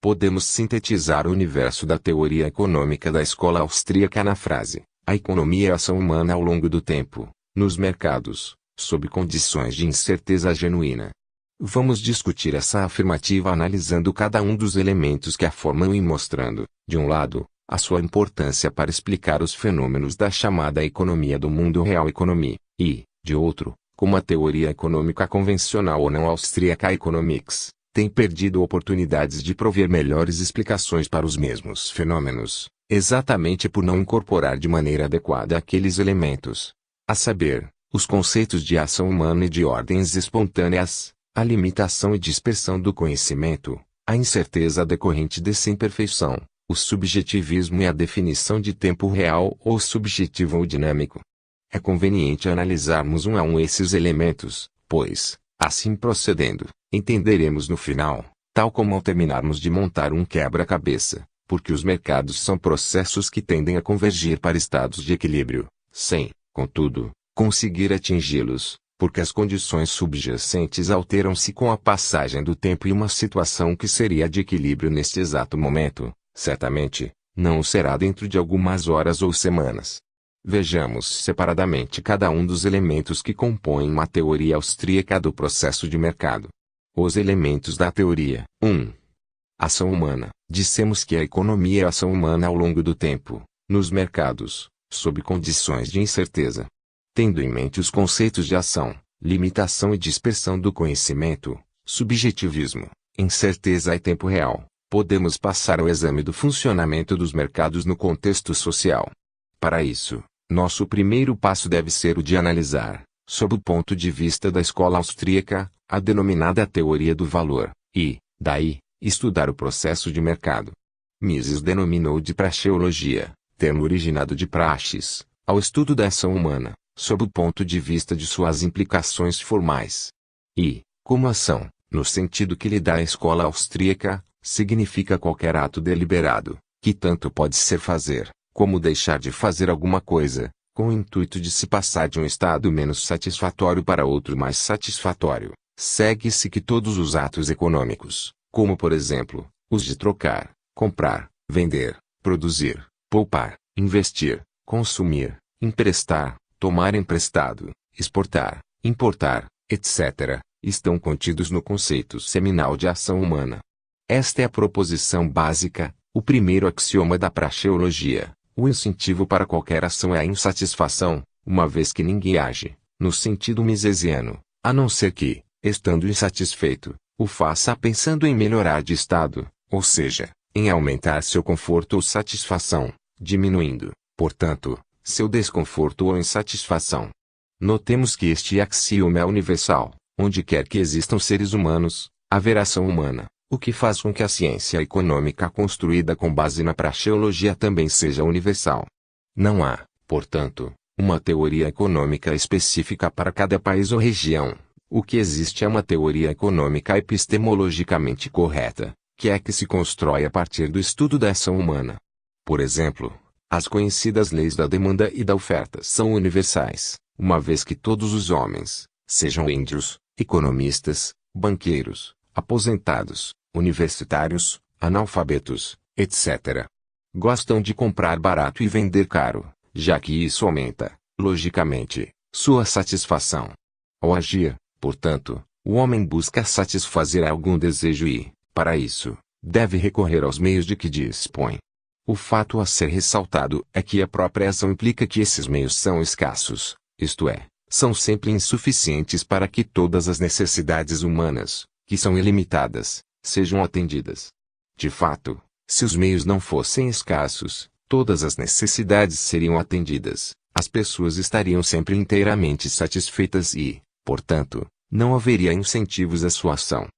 Podemos sintetizar o universo da teoria econômica da escola austríaca na frase: a economia é a ação humana ao longo do tempo, nos mercados, sob condições de incerteza genuína. Vamos discutir essa afirmativa analisando cada um dos elementos que a formam e mostrando, de um lado, a sua importância para explicar os fenômenos da chamada economia do mundo real economia, e, de outro, como a teoria econômica convencional ou não austríaca economics tem perdido oportunidades de prover melhores explicações para os mesmos fenômenos, exatamente por não incorporar de maneira adequada aqueles elementos, a saber, os conceitos de ação humana e de ordens espontâneas, a limitação e dispersão do conhecimento, a incerteza decorrente dessa imperfeição, o subjetivismo e a definição de tempo real ou subjetivo ou dinâmico. É conveniente analisarmos um a um esses elementos, pois, assim procedendo, entenderemos no final, tal como ao terminarmos de montar um quebra-cabeça, porque os mercados são processos que tendem a convergir para estados de equilíbrio, sem, contudo, conseguir atingi-los, porque as condições subjacentes alteram-se com a passagem do tempo e uma situação que seria de equilíbrio neste exato momento, certamente, não o será dentro de algumas horas ou semanas. Vejamos separadamente cada um dos elementos que compõem uma teoria austríaca do processo de mercado. Os elementos da teoria. 1. Ação humana. Dissemos que a economia é a ação humana ao longo do tempo, nos mercados, sob condições de incerteza. Tendo em mente os conceitos de ação, limitação e dispersão do conhecimento, subjetivismo, incerteza e tempo real, podemos passar ao exame do funcionamento dos mercados no contexto social. Para isso, nosso primeiro passo deve ser o de analisar, sob o ponto de vista da escola austríaca, a denominada teoria do valor, e, daí, estudar o processo de mercado. Mises denominou de praxeologia, termo originado de praxis, ao estudo da ação humana, sob o ponto de vista de suas implicações formais. E, como ação, no sentido que lhe dá a escola austríaca, significa qualquer ato deliberado, que tanto pode ser fazer, como deixar de fazer alguma coisa, com o intuito de se passar de um estado menos satisfatório para outro mais satisfatório. Segue-se que todos os atos econômicos, como por exemplo, os de trocar, comprar, vender, produzir, poupar, investir, consumir, emprestar, tomar emprestado, exportar, importar, etc., estão contidos no conceito seminal de ação humana. Esta é a proposição básica, o primeiro axioma da praxeologia. O incentivo para qualquer ação é a insatisfação, uma vez que ninguém age, no sentido misesiano, a não ser que, estando insatisfeito, o faça pensando em melhorar de estado, ou seja, em aumentar seu conforto ou satisfação, diminuindo, portanto, seu desconforto ou insatisfação. Notemos que este axioma é universal, onde quer que existam seres humanos, haverá ação humana. O que faz com que a ciência econômica construída com base na praxeologia também seja universal. Não há, portanto, uma teoria econômica específica para cada país ou região. O que existe é uma teoria econômica epistemologicamente correta, que é que se constrói a partir do estudo da ação humana. Por exemplo, as conhecidas leis da demanda e da oferta são universais, uma vez que todos os homens, sejam índios, economistas, banqueiros, aposentados, universitários, analfabetos, etc., gostam de comprar barato e vender caro, já que isso aumenta, logicamente, sua satisfação. Ao agir, portanto, o homem busca satisfazer algum desejo e, para isso, deve recorrer aos meios de que dispõe. O fato a ser ressaltado é que a própria ação implica que esses meios são escassos, isto é, são sempre insuficientes para que todas as necessidades humanas, que são ilimitadas, sejam atendidas. De fato, se os meios não fossem escassos, todas as necessidades seriam atendidas, as pessoas estariam sempre inteiramente satisfeitas e, portanto, não haveria incentivos à sua ação.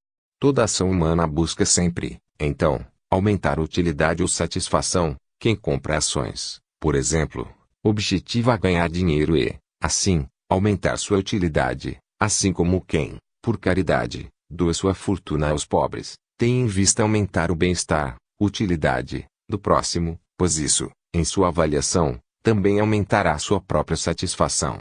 Toda ação humana busca sempre, então, aumentar a utilidade ou satisfação. Quem compra ações, por exemplo, objetiva ganhar dinheiro e, assim, aumentar sua utilidade, assim como quem, por caridade, doa sua fortuna aos pobres, tem em vista aumentar o bem-estar, utilidade, do próximo, pois isso, em sua avaliação, também aumentará sua própria satisfação.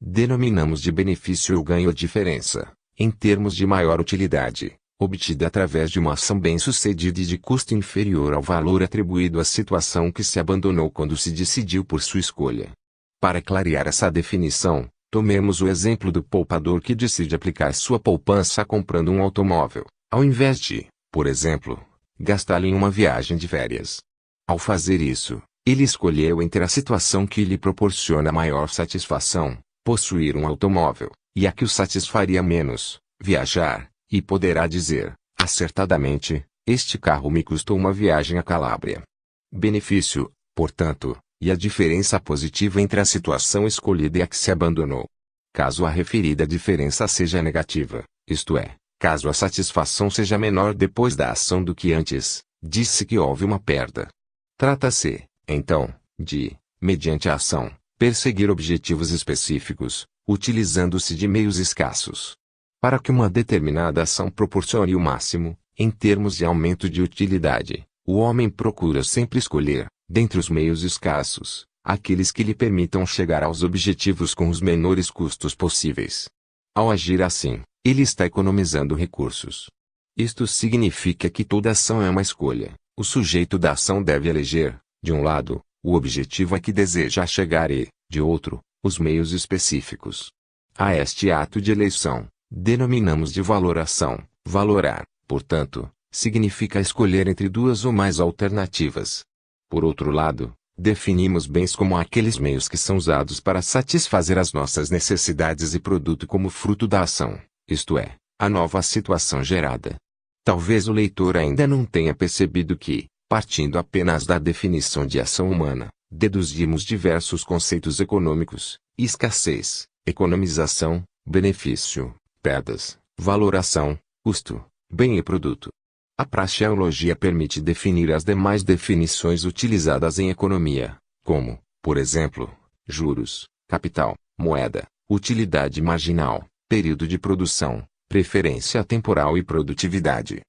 Denominamos de benefício o ganho ou diferença, em termos de maior utilidade, obtida através de uma ação bem-sucedida e de custo inferior ao valor atribuído à situação que se abandonou quando se decidiu por sua escolha. Para clarear essa definição, tomemos o exemplo do poupador que decide aplicar sua poupança comprando um automóvel, ao invés de, por exemplo, gastá-lo em uma viagem de férias. Ao fazer isso, ele escolheu entre a situação que lhe proporciona maior satisfação, possuir um automóvel, e a que o satisfaria menos, viajar, e poderá dizer, acertadamente, este carro me custou uma viagem à Calábria. Benefício, portanto, e a diferença positiva entre a situação escolhida e a que se abandonou. Caso a referida diferença seja negativa, isto é, caso a satisfação seja menor depois da ação do que antes, diz-se que houve uma perda. Trata-se, então, de, mediante a ação, perseguir objetivos específicos, utilizando-se de meios escassos. Para que uma determinada ação proporcione o máximo, em termos de aumento de utilidade, o homem procura sempre escolher, dentre os meios escassos, aqueles que lhe permitam chegar aos objetivos com os menores custos possíveis. Ao agir assim, ele está economizando recursos. Isto significa que toda ação é uma escolha. O sujeito da ação deve eleger, de um lado, o objetivo a que deseja chegar e, de outro, os meios específicos. A este ato de eleição, denominamos de valoração. Valorar, portanto, significa escolher entre duas ou mais alternativas. Por outro lado, definimos bens como aqueles meios que são usados para satisfazer as nossas necessidades e produto como fruto da ação, isto é, a nova situação gerada. Talvez o leitor ainda não tenha percebido que, partindo apenas da definição de ação humana, deduzimos diversos conceitos econômicos: escassez, economização, benefício, perdas, valoração, custo, bem e produto. A praxeologia permite definir as demais definições utilizadas em economia, como, por exemplo, juros, capital, moeda, utilidade marginal, período de produção, preferência temporal e produtividade.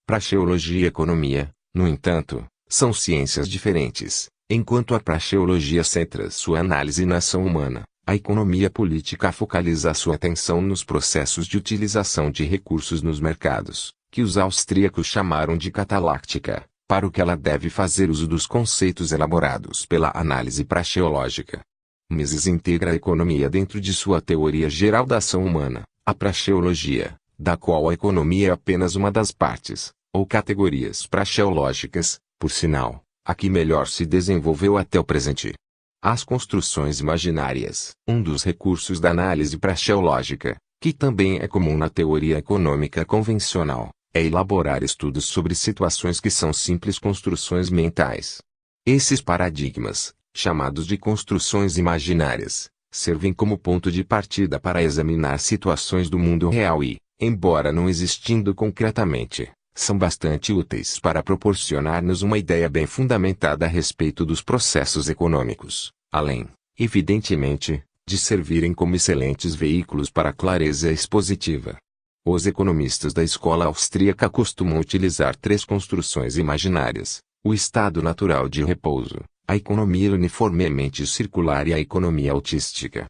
Praxeologia e economia, no entanto, são ciências diferentes. Enquanto a praxeologia centra sua análise na ação humana, a economia política focaliza sua atenção nos processos de utilização de recursos nos mercados, que os austríacos chamaram de cataláctica, para o que ela deve fazer uso dos conceitos elaborados pela análise praxeológica. Mises integra a economia dentro de sua teoria geral da ação humana, a praxeologia, da qual a economia é apenas uma das partes, ou categorias praxeológicas, por sinal, a que melhor se desenvolveu até o presente. As construções imaginárias, um dos recursos da análise praxeológica, que também é comum na teoria econômica convencional, é elaborar estudos sobre situações que são simples construções mentais. Esses paradigmas, chamados de construções imaginárias, servem como ponto de partida para examinar situações do mundo real e, embora não existindo concretamente, são bastante úteis para proporcionar-nos uma ideia bem fundamentada a respeito dos processos econômicos, além, evidentemente, de servirem como excelentes veículos para a clareza expositiva. Os economistas da escola austríaca costumam utilizar três construções imaginárias: o estado natural de repouso, a economia uniformemente circular e a economia autística.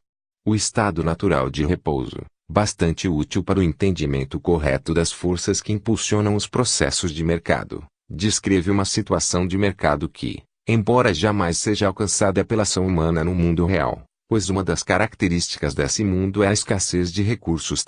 O estado natural de repouso, bastante útil para o entendimento correto das forças que impulsionam os processos de mercado, descreve uma situação de mercado que, embora jamais seja alcançada pela ação humana no mundo real, pois uma das características desse mundo é a escassez de recursos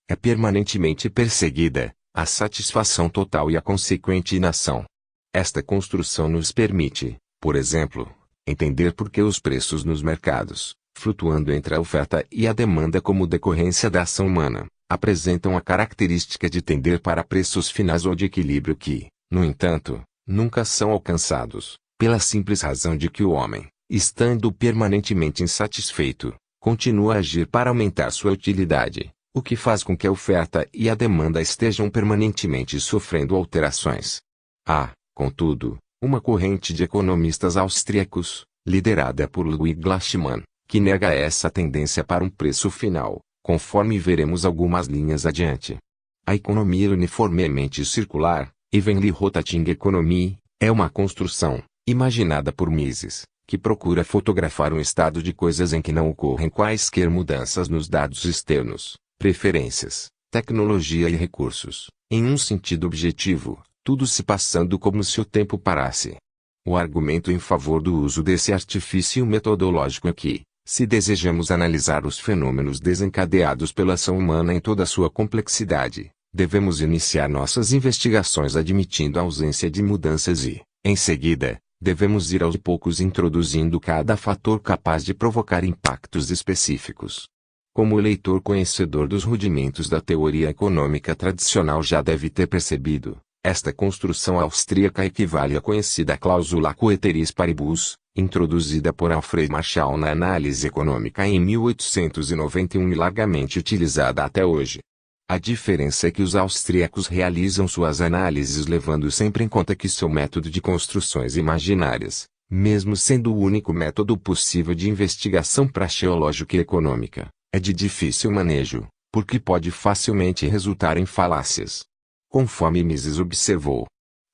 é permanentemente perseguida, a satisfação total e a consequente inação. Esta construção nos permite, por exemplo, entender por que os preços nos mercados, flutuando entre a oferta e a demanda como decorrência da ação humana, apresentam a característica de tender para preços finais ou de equilíbrio que, no entanto, nunca são alcançados, pela simples razão de que o homem, estando permanentemente insatisfeito, continua a agir para aumentar sua utilidade, o que faz com que a oferta e a demanda estejam permanentemente sofrendo alterações. Há, contudo, uma corrente de economistas austríacos, liderada por Ludwig Glassman, que nega essa tendência para um preço final, conforme veremos algumas linhas adiante. A economia uniformemente circular, Evenly Rotating Economy, é uma construção, imaginada por Mises, que procura fotografar um estado de coisas em que não ocorrem quaisquer mudanças nos dados externos, preferências, tecnologia e recursos, Em um sentido objetivo, tudo se passando como se o tempo parasse. O argumento em favor do uso desse artifício metodológico é que, se desejamos analisar os fenômenos desencadeados pela ação humana em toda a sua complexidade, devemos iniciar nossas investigações admitindo a ausência de mudanças e, em seguida, devemos ir aos poucos introduzindo cada fator capaz de provocar impactos específicos. Como o leitor conhecedor dos rudimentos da teoria econômica tradicional já deve ter percebido, esta construção austríaca equivale à conhecida cláusula Coeteris Paribus, introduzida por Alfred Marshall na análise econômica em 1891 e largamente utilizada até hoje. A diferença é que os austríacos realizam suas análises levando sempre em conta que seu método de construções imaginárias, mesmo sendo o único método possível de investigação praxeológica e econômica, é de difícil manejo, porque pode facilmente resultar em falácias. Conforme Mises observou,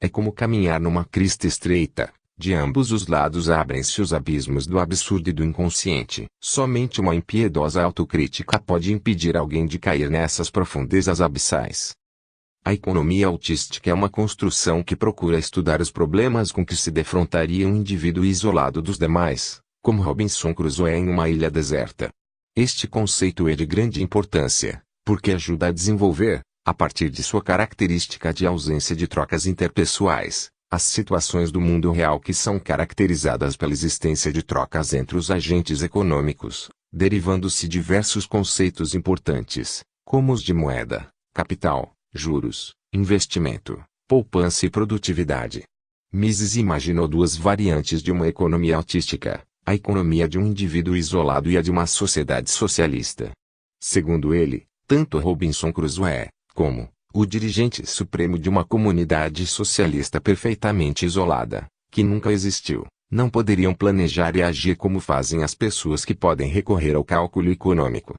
é como caminhar numa crista estreita. De ambos os lados abrem-se os abismos do absurdo e do inconsciente. Somente uma impiedosa autocrítica pode impedir alguém de cair nessas profundezas abissais. A economia autística é uma construção que procura estudar os problemas com que se defrontaria um indivíduo isolado dos demais, como Robinson Crusoe em uma ilha deserta. Este conceito é de grande importância, porque ajuda a desenvolver, a partir de sua característica de ausência de trocas interpessoais, as situações do mundo real que são caracterizadas pela existência de trocas entre os agentes econômicos, derivando-se diversos conceitos importantes, como os de moeda, capital, juros, investimento, poupança e produtividade. Mises imaginou duas variantes de uma economia autística, a economia de um indivíduo isolado e a de uma sociedade socialista. Segundo ele, tanto Robinson Crusoe, como o dirigente supremo de uma comunidade socialista perfeitamente isolada, que nunca existiu, não poderiam planejar e agir como fazem as pessoas que podem recorrer ao cálculo econômico.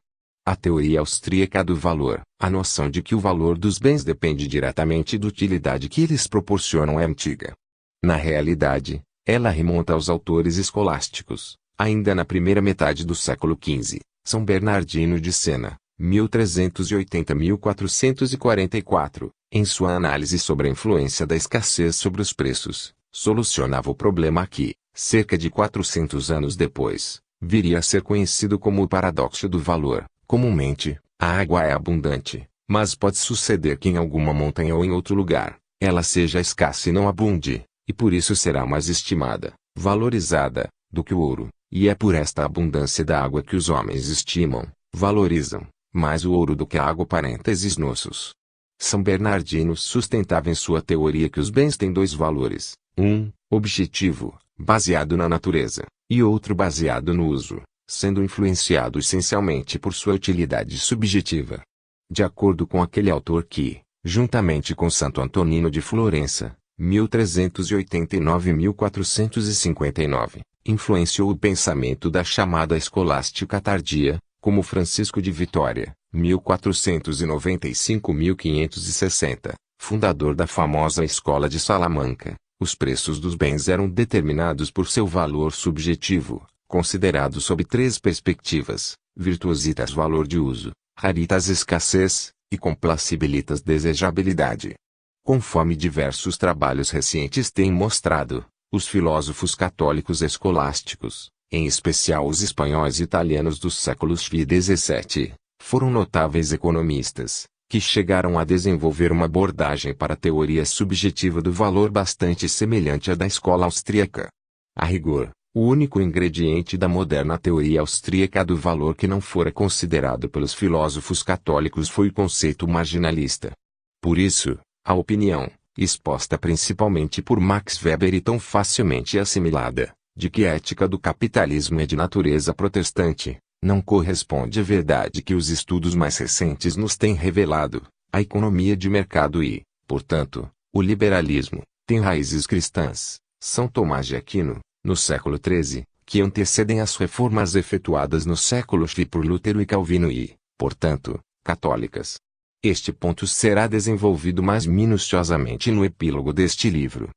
A teoria austríaca do valor, a noção de que o valor dos bens depende diretamente da utilidade que eles proporcionam é antiga. Na realidade, ela remonta aos autores escolásticos, ainda na primeira metade do século XV, São Bernardino de Sena, 1380-1444, em sua análise sobre a influência da escassez sobre os preços, solucionava o problema que, cerca de 400 anos depois, viria a ser conhecido como o paradoxo do valor. Comumente, a água é abundante, mas pode suceder que em alguma montanha ou em outro lugar, ela seja escassa e não abunde, e por isso será mais estimada, valorizada, do que o ouro, e é por esta abundância da água que os homens estimam, valorizam, mais o ouro do que a água. Parênteses nossos. São Bernardino sustentava em sua teoria que os bens têm dois valores, um, objetivo, baseado na natureza, e outro baseado no uso, sendo influenciado essencialmente por sua utilidade subjetiva. De acordo com aquele autor que, juntamente com Santo Antonino de Florença, 1389-1459, influenciou o pensamento da chamada escolástica tardia, como Francisco de Vitória, 1495-1560, fundador da famosa Escola de Salamanca, os preços dos bens eram determinados por seu valor subjetivo, considerado sob três perspectivas: virtuositas valor de uso, raritas escassez, e complacibilitas desejabilidade. Conforme diversos trabalhos recentes têm mostrado, os filósofos católicos escolásticos, em especial os espanhóis e italianos dos séculos XV e XVII, foram notáveis economistas, que chegaram a desenvolver uma abordagem para a teoria subjetiva do valor bastante semelhante à da escola austríaca. A rigor, o único ingrediente da moderna teoria austríaca do valor que não fora considerado pelos filósofos católicos foi o conceito marginalista. Por isso, a opinião, exposta principalmente por Max Weber e tão facilmente assimilada, de que a ética do capitalismo é de natureza protestante, não corresponde à verdade que os estudos mais recentes nos têm revelado. A economia de mercado e, portanto, o liberalismo, tem raízes cristãs. São Tomás de Aquino, no século XIII, que antecedem as reformas efetuadas no século XV por Lutero e Calvino e, portanto, católicas. Este ponto será desenvolvido mais minuciosamente no epílogo deste livro.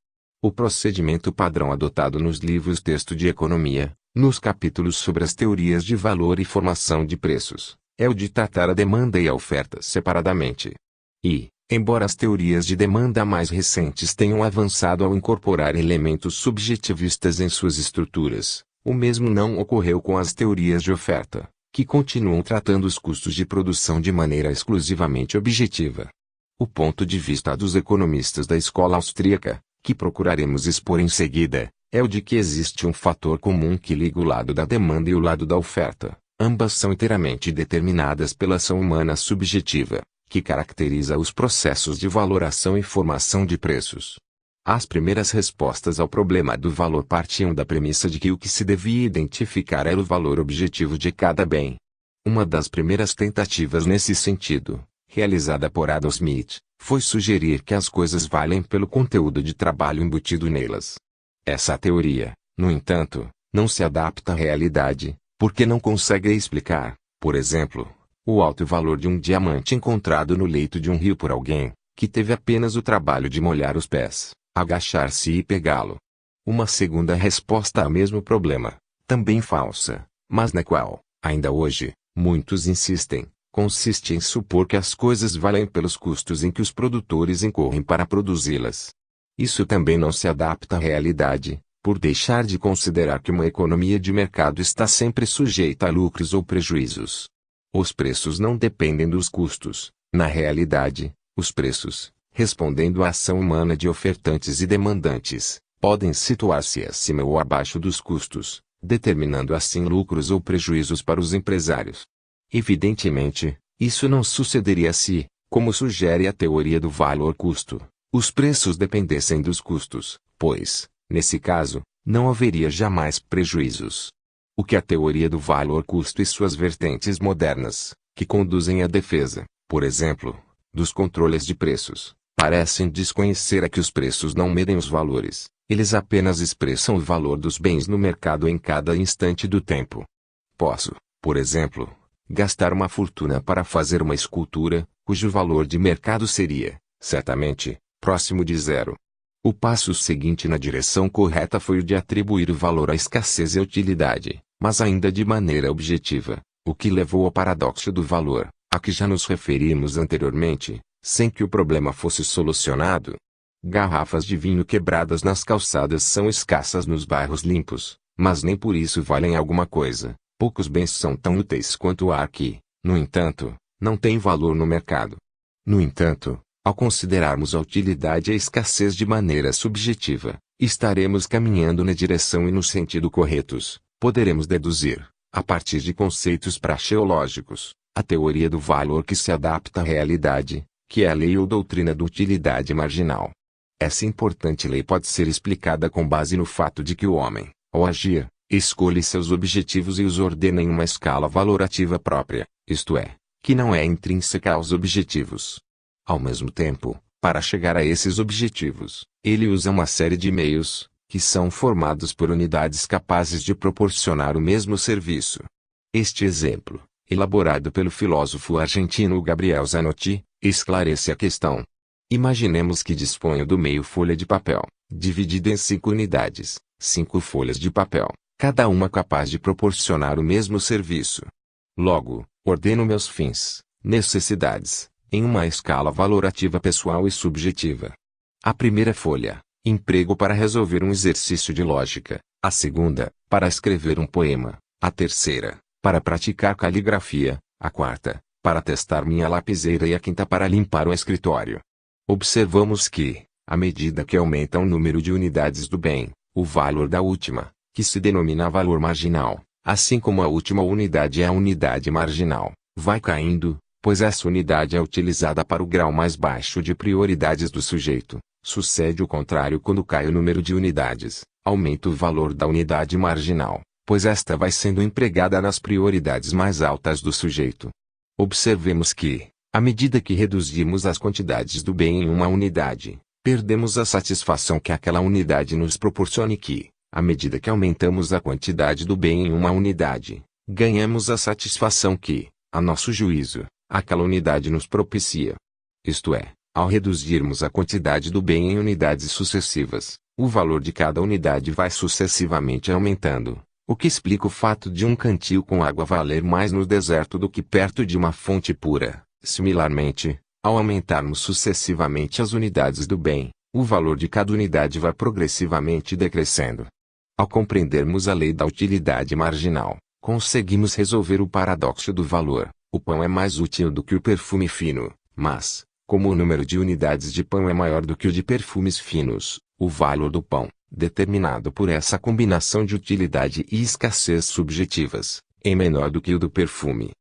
O procedimento padrão adotado nos livros texto de economia, nos capítulos sobre as teorias de valor e formação de preços, é o de tratar a demanda e a oferta separadamente. E, Embora as teorias de demanda mais recentes tenham avançado ao incorporar elementos subjetivistas em suas estruturas, o mesmo não ocorreu com as teorias de oferta, que continuam tratando os custos de produção de maneira exclusivamente objetiva. O ponto de vista dos economistas da escola austríaca, que procuraremos expor em seguida, é o de que existe um fator comum que liga o lado da demanda e o lado da oferta. Ambas são inteiramente determinadas pela ação humana subjetiva, que caracteriza os processos de valoração e formação de preços. As primeiras respostas ao problema do valor partiam da premissa de que o que se devia identificar era o valor objetivo de cada bem. Uma das primeiras tentativas nesse sentido, realizada por Adam Smith, foi sugerir que as coisas valem pelo conteúdo de trabalho embutido nelas. Essa teoria, no entanto, não se adapta à realidade, porque não consegue explicar, por exemplo, o alto valor de um diamante encontrado no leito de um rio por alguém, que teve apenas o trabalho de molhar os pés, agachar-se e pegá-lo. Uma segunda resposta ao mesmo problema, também falsa, mas na qual, ainda hoje, muitos insistem, consiste em supor que as coisas valem pelos custos em que os produtores incorrem para produzi-las. Isso também não se adapta à realidade, por deixar de considerar que uma economia de mercado está sempre sujeita a lucros ou prejuízos. Os preços não dependem dos custos. Na realidade, os preços, respondendo à ação humana de ofertantes e demandantes, podem situar-se acima ou abaixo dos custos, determinando assim lucros ou prejuízos para os empresários. Evidentemente, isso não sucederia se, como sugere a teoria do valor-custo, os preços dependessem dos custos, pois, nesse caso, não haveria jamais prejuízos. O que a teoria do valor-custo e suas vertentes modernas, que conduzem à defesa, por exemplo, dos controles de preços, parecem desconhecer é que os preços não medem os valores, eles apenas expressam o valor dos bens no mercado em cada instante do tempo. Posso, por exemplo, gastar uma fortuna para fazer uma escultura, cujo valor de mercado seria, certamente, próximo de zero. O passo seguinte na direção correta foi o de atribuir o valor à escassez e utilidade, mas ainda de maneira objetiva, o que levou ao paradoxo do valor, a que já nos referimos anteriormente, sem que o problema fosse solucionado. Garrafas de vinho quebradas nas calçadas são escassas nos bairros limpos, mas nem por isso valem alguma coisa. Poucos bens são tão úteis quanto o ar que, no entanto, não tem valor no mercado. No entanto, ao considerarmos a utilidade e a escassez de maneira subjetiva, estaremos caminhando na direção e no sentido corretos. Poderemos deduzir, a partir de conceitos praxeológicos, a teoria do valor que se adapta à realidade, que é a lei ou doutrina da utilidade marginal. Essa importante lei pode ser explicada com base no fato de que o homem, ao agir, escolhe seus objetivos e os ordena em uma escala valorativa própria, isto é, que não é intrínseca aos objetivos. Ao mesmo tempo, para chegar a esses objetivos, ele usa uma série de meios, que são formados por unidades capazes de proporcionar o mesmo serviço. Este exemplo, elaborado pelo filósofo argentino Gabriel Zanotti, esclarece a questão. Imaginemos que disponho do meio folha de papel, dividida em 5 unidades, 5 folhas de papel, cada uma capaz de proporcionar o mesmo serviço. Logo, ordeno meus fins, necessidades, em uma escala valorativa pessoal e subjetiva. A primeira folha, emprego para resolver um exercício de lógica, a segunda, para escrever um poema, a terceira, para praticar caligrafia, a quarta, para testar minha lapiseira e a quinta para limpar o escritório. Observamos que, à medida que aumenta o número de unidades do bem, o valor da última, que se denomina valor marginal, assim como a última unidade é a unidade marginal, vai caindo, pois essa unidade é utilizada para o grau mais baixo de prioridades do sujeito. Sucede o contrário quando cai o número de unidades, aumenta o valor da unidade marginal, pois esta vai sendo empregada nas prioridades mais altas do sujeito. Observemos que, à medida que reduzimos as quantidades do bem em uma unidade, perdemos a satisfação que aquela unidade nos proporciona e que, à medida que aumentamos a quantidade do bem em uma unidade, ganhamos a satisfação que, a nosso juízo, aquela unidade nos propicia. Isto é, ao reduzirmos a quantidade do bem em unidades sucessivas, o valor de cada unidade vai sucessivamente aumentando, o que explica o fato de um cantil com água valer mais no deserto do que perto de uma fonte pura. Similarmente, Ao aumentarmos sucessivamente as unidades do bem, o valor de cada unidade vai progressivamente decrescendo. Ao compreendermos a lei da utilidade marginal, conseguimos resolver o paradoxo do valor. O pão é mais útil do que o perfume fino, mas, como o número de unidades de pão é maior do que o de perfumes finos, o valor do pão, determinado por essa combinação de utilidade e escassez subjetivas, é menor do que o do perfume.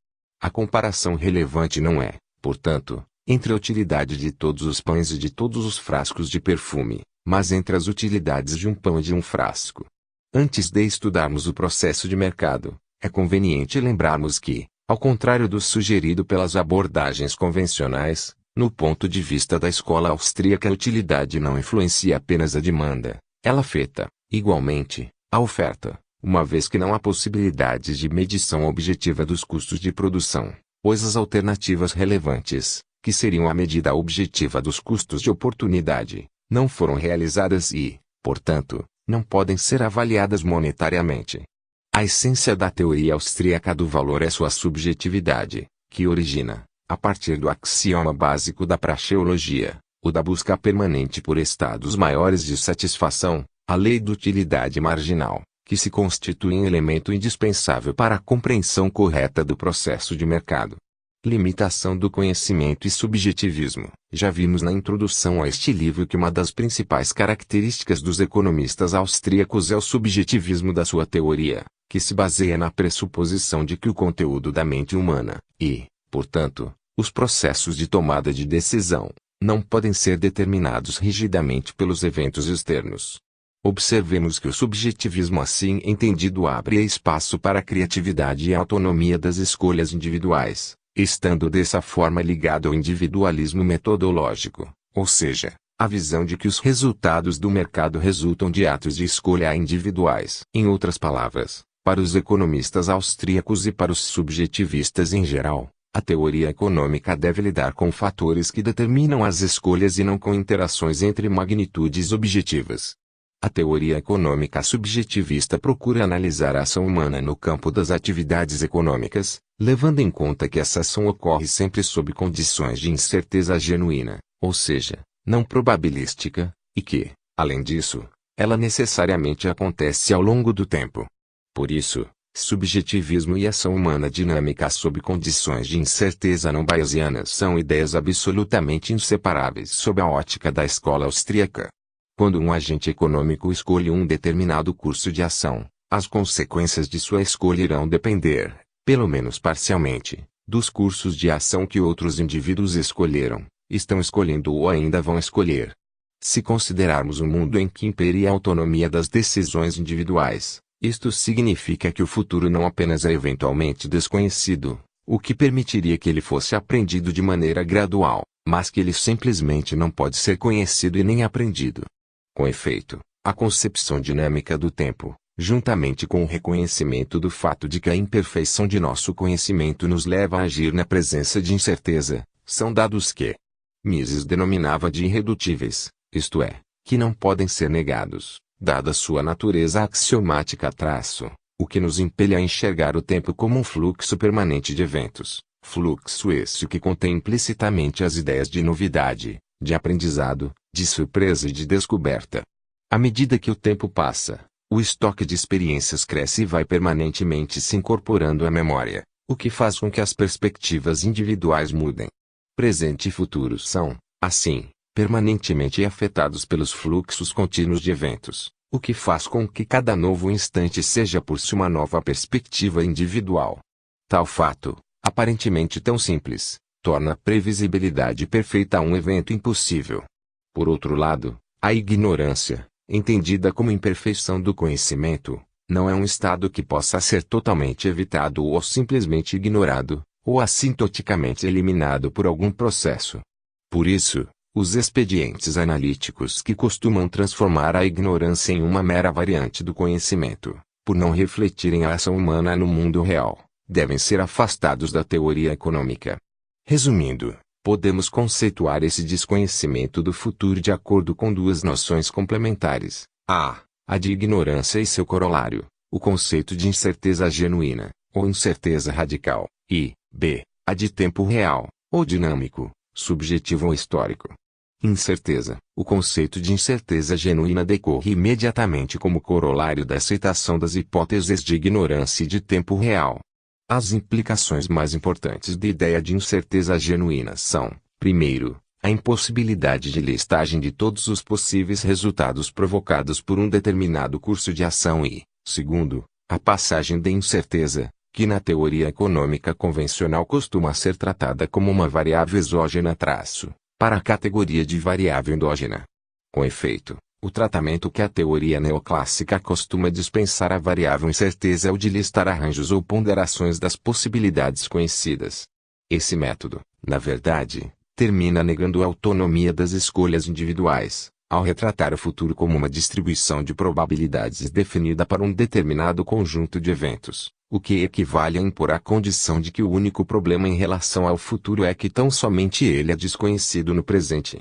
A comparação relevante não é, portanto, entre a utilidade de todos os pães e de todos os frascos de perfume, mas entre as utilidades de um pão e de um frasco. Antes de estudarmos o processo de mercado, é conveniente lembrarmos que, ao contrário do sugerido pelas abordagens convencionais, no ponto de vista da escola austríaca a utilidade não influencia apenas a demanda, ela afeta, igualmente, a oferta, uma vez que não há possibilidades de medição objetiva dos custos de produção, pois as alternativas relevantes, que seriam a medida objetiva dos custos de oportunidade, não foram realizadas e, portanto, não podem ser avaliadas monetariamente. A essência da teoria austríaca do valor é sua subjetividade, que origina, a partir do axioma básico da praxeologia, o da busca permanente por estados maiores de satisfação, a lei da utilidade marginal, que se constitui em elemento indispensável para a compreensão correta do processo de mercado. Limitação do conhecimento e subjetivismo. Já vimos na introdução a este livro que uma das principais características dos economistas austríacos é o subjetivismo da sua teoria, que se baseia na pressuposição de que o conteúdo da mente humana, e, portanto, os processos de tomada de decisão, não podem ser determinados rigidamente pelos eventos externos. Observemos que o subjetivismo assim entendido abre espaço para a criatividade e a autonomia das escolhas individuais, estando dessa forma ligado ao individualismo metodológico, ou seja, a visão de que os resultados do mercado resultam de atos de escolha individuais. Em outras palavras, para os economistas austríacos e para os subjetivistas em geral, a teoria econômica deve lidar com fatores que determinam as escolhas e não com interações entre magnitudes objetivas. A teoria econômica subjetivista procura analisar a ação humana no campo das atividades econômicas, levando em conta que essa ação ocorre sempre sob condições de incerteza genuína, ou seja, não probabilística, e que, além disso, ela necessariamente acontece ao longo do tempo. Por isso, subjetivismo e ação humana dinâmica sob condições de incerteza não bayesianas são ideias absolutamente inseparáveis sob a ótica da escola austríaca. Quando um agente econômico escolhe um determinado curso de ação, as consequências de sua escolha irão depender, pelo menos parcialmente, dos cursos de ação que outros indivíduos escolheram, estão escolhendo ou ainda vão escolher. Se considerarmos um mundo em que imperia a autonomia das decisões individuais, isto significa que o futuro não apenas é eventualmente desconhecido, o que permitiria que ele fosse aprendido de maneira gradual, mas que ele simplesmente não pode ser conhecido e nem aprendido. Com efeito, a concepção dinâmica do tempo, juntamente com o reconhecimento do fato de que a imperfeição de nosso conhecimento nos leva a agir na presença de incerteza, são dados que Mises denominava de irredutíveis, isto é, que não podem ser negados, dada sua natureza axiomática o que nos impele a enxergar o tempo como um fluxo permanente de eventos, fluxo esse que contém implicitamente as ideias de novidade, de aprendizado, de surpresa e de descoberta. À medida que o tempo passa, o estoque de experiências cresce e vai permanentemente se incorporando à memória, o que faz com que as perspectivas individuais mudem. Presente e futuro são, assim, permanentemente afetados pelos fluxos contínuos de eventos, o que faz com que cada novo instante seja por si uma nova perspectiva individual. Tal fato, aparentemente tão simples, torna a previsibilidade perfeita um evento impossível. Por outro lado, a ignorância, entendida como imperfeição do conhecimento, não é um estado que possa ser totalmente evitado ou simplesmente ignorado, ou assintoticamente eliminado por algum processo. Por isso, os expedientes analíticos que costumam transformar a ignorância em uma mera variante do conhecimento, por não refletirem a ação humana no mundo real, devem ser afastados da teoria econômica. Resumindo, podemos conceituar esse desconhecimento do futuro de acordo com duas noções complementares: a de ignorância e seu corolário, o conceito de incerteza genuína, ou incerteza radical, e, b, a de tempo real, ou dinâmico, subjetivo ou histórico. Incerteza. O conceito de incerteza genuína decorre imediatamente como corolário da aceitação das hipóteses de ignorância e de tempo real. As implicações mais importantes da ideia de incerteza genuína são, primeiro, a impossibilidade de listagem de todos os possíveis resultados provocados por um determinado curso de ação e, segundo, a passagem da incerteza, que na teoria econômica convencional costuma ser tratada como uma variável exógena para a categoria de variável endógena. Com efeito, o tratamento que a teoria neoclássica costuma dispensar à variável incerteza é o de listar arranjos ou ponderações das possibilidades conhecidas. Esse método, na verdade, termina negando a autonomia das escolhas individuais, ao retratar o futuro como uma distribuição de probabilidades definida para um determinado conjunto de eventos, o que equivale a impor a condição de que o único problema em relação ao futuro é que tão somente ele é desconhecido no presente.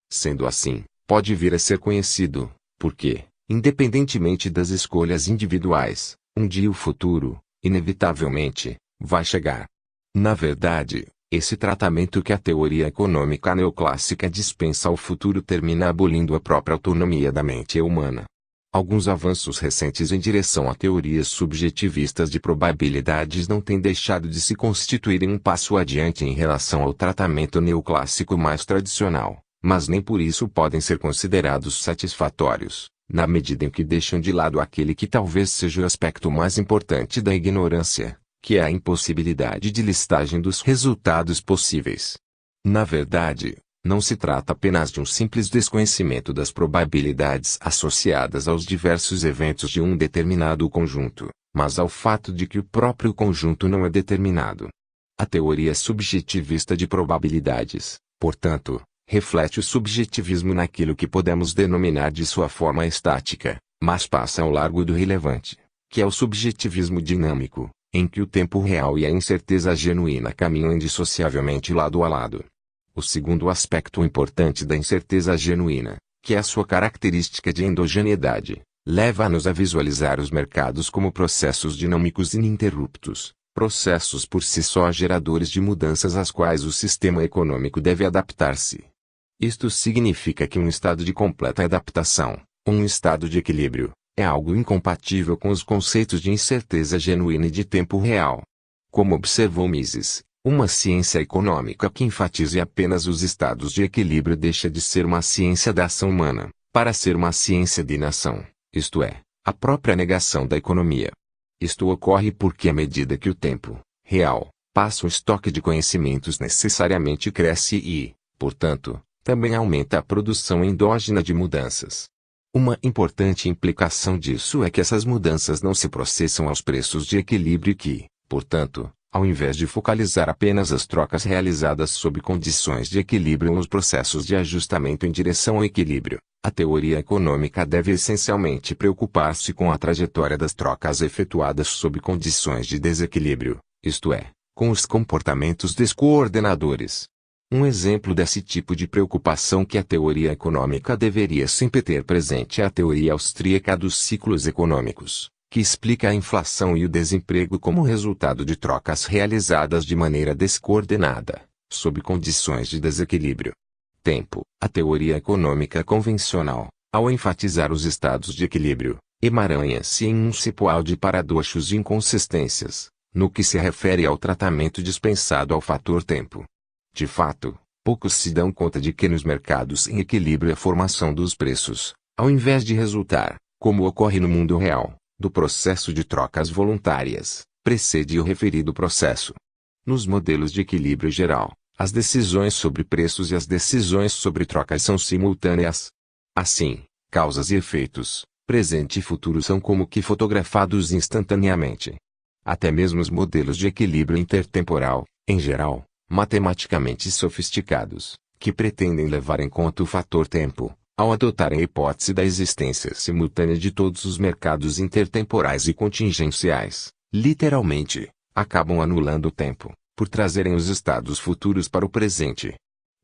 Sendo assim, pode vir a ser conhecido, porque, independentemente das escolhas individuais, um dia o futuro, inevitavelmente, vai chegar. Na verdade, esse tratamento que a teoria econômica neoclássica dispensa ao futuro termina abolindo a própria autonomia da mente humana. Alguns avanços recentes em direção a teorias subjetivistas de probabilidades não têm deixado de se constituírem um passo adiante em relação ao tratamento neoclássico mais tradicional, mas nem por isso podem ser considerados satisfatórios, na medida em que deixam de lado aquele que talvez seja o aspecto mais importante da ignorância, que é a impossibilidade de listagem dos resultados possíveis. Na verdade, não se trata apenas de um simples desconhecimento das probabilidades associadas aos diversos eventos de um determinado conjunto, mas ao fato de que o próprio conjunto não é determinado. A teoria subjetivista de probabilidades, portanto, reflete o subjetivismo naquilo que podemos denominar de sua forma estática, mas passa ao largo do relevante, que é o subjetivismo dinâmico, em que o tempo real e a incerteza genuína caminham indissociavelmente lado a lado. O segundo aspecto importante da incerteza genuína, que é a sua característica de endogeneidade, leva-nos a visualizar os mercados como processos dinâmicos ininterruptos, processos por si só geradores de mudanças às quais o sistema econômico deve adaptar-se. Isto significa que um estado de completa adaptação, um estado de equilíbrio, é algo incompatível com os conceitos de incerteza genuína e de tempo real. Como observou Mises, uma ciência econômica que enfatize apenas os estados de equilíbrio deixa de ser uma ciência da ação humana, para ser uma ciência de inação, isto é, a própria negação da economia. Isto ocorre porque à medida que o tempo real passa o estoque de conhecimentos necessariamente cresce e, portanto, também aumenta a produção endógena de mudanças. Uma importante implicação disso é que essas mudanças não se processam aos preços de equilíbrio e que, portanto, ao invés de focalizar apenas as trocas realizadas sob condições de equilíbrio nos processos de ajustamento em direção ao equilíbrio, a teoria econômica deve essencialmente preocupar-se com a trajetória das trocas efetuadas sob condições de desequilíbrio, isto é, com os comportamentos descoordenadores. Um exemplo desse tipo de preocupação que a teoria econômica deveria sempre ter presente é a teoria austríaca dos ciclos econômicos, que explica a inflação e o desemprego como resultado de trocas realizadas de maneira descoordenada, sob condições de desequilíbrio. Tempo. A teoria econômica convencional, ao enfatizar os estados de equilíbrio, emaranha-se em um cipoal de paradoxos e inconsistências, no que se refere ao tratamento dispensado ao fator tempo. De fato, poucos se dão conta de que nos mercados em equilíbrio a formação dos preços, ao invés de resultar, como ocorre no mundo real, do processo de trocas voluntárias, precede o referido processo. Nos modelos de equilíbrio geral, as decisões sobre preços e as decisões sobre trocas são simultâneas. Assim, causas e efeitos, presente e futuro são como que fotografados instantaneamente. Até mesmo os modelos de equilíbrio intertemporal, em geral, matematicamente sofisticados, que pretendem levar em conta o fator tempo, ao adotarem a hipótese da existência simultânea de todos os mercados intertemporais e contingenciais, literalmente, acabam anulando o tempo, por trazerem os estados futuros para o presente.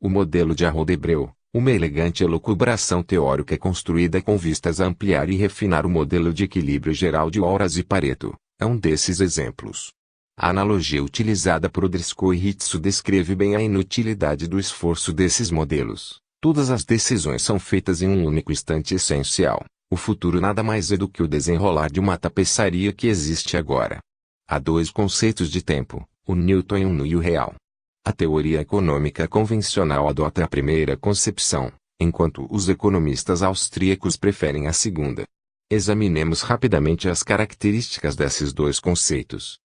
O modelo de Arrow-Debreu, uma elegante elucubração teórica construída com vistas a ampliar e refinar o modelo de equilíbrio geral de Horaz e Pareto, é um desses exemplos. A analogia utilizada por Driscoll e Ritsu descreve bem a inutilidade do esforço desses modelos. Todas as decisões são feitas em um único instante essencial. O futuro nada mais é do que o desenrolar de uma tapeçaria que existe agora. Há dois conceitos de tempo, o newtoniano e o real. A teoria econômica convencional adota a primeira concepção, enquanto os economistas austríacos preferem a segunda. Examinemos rapidamente as características desses dois conceitos.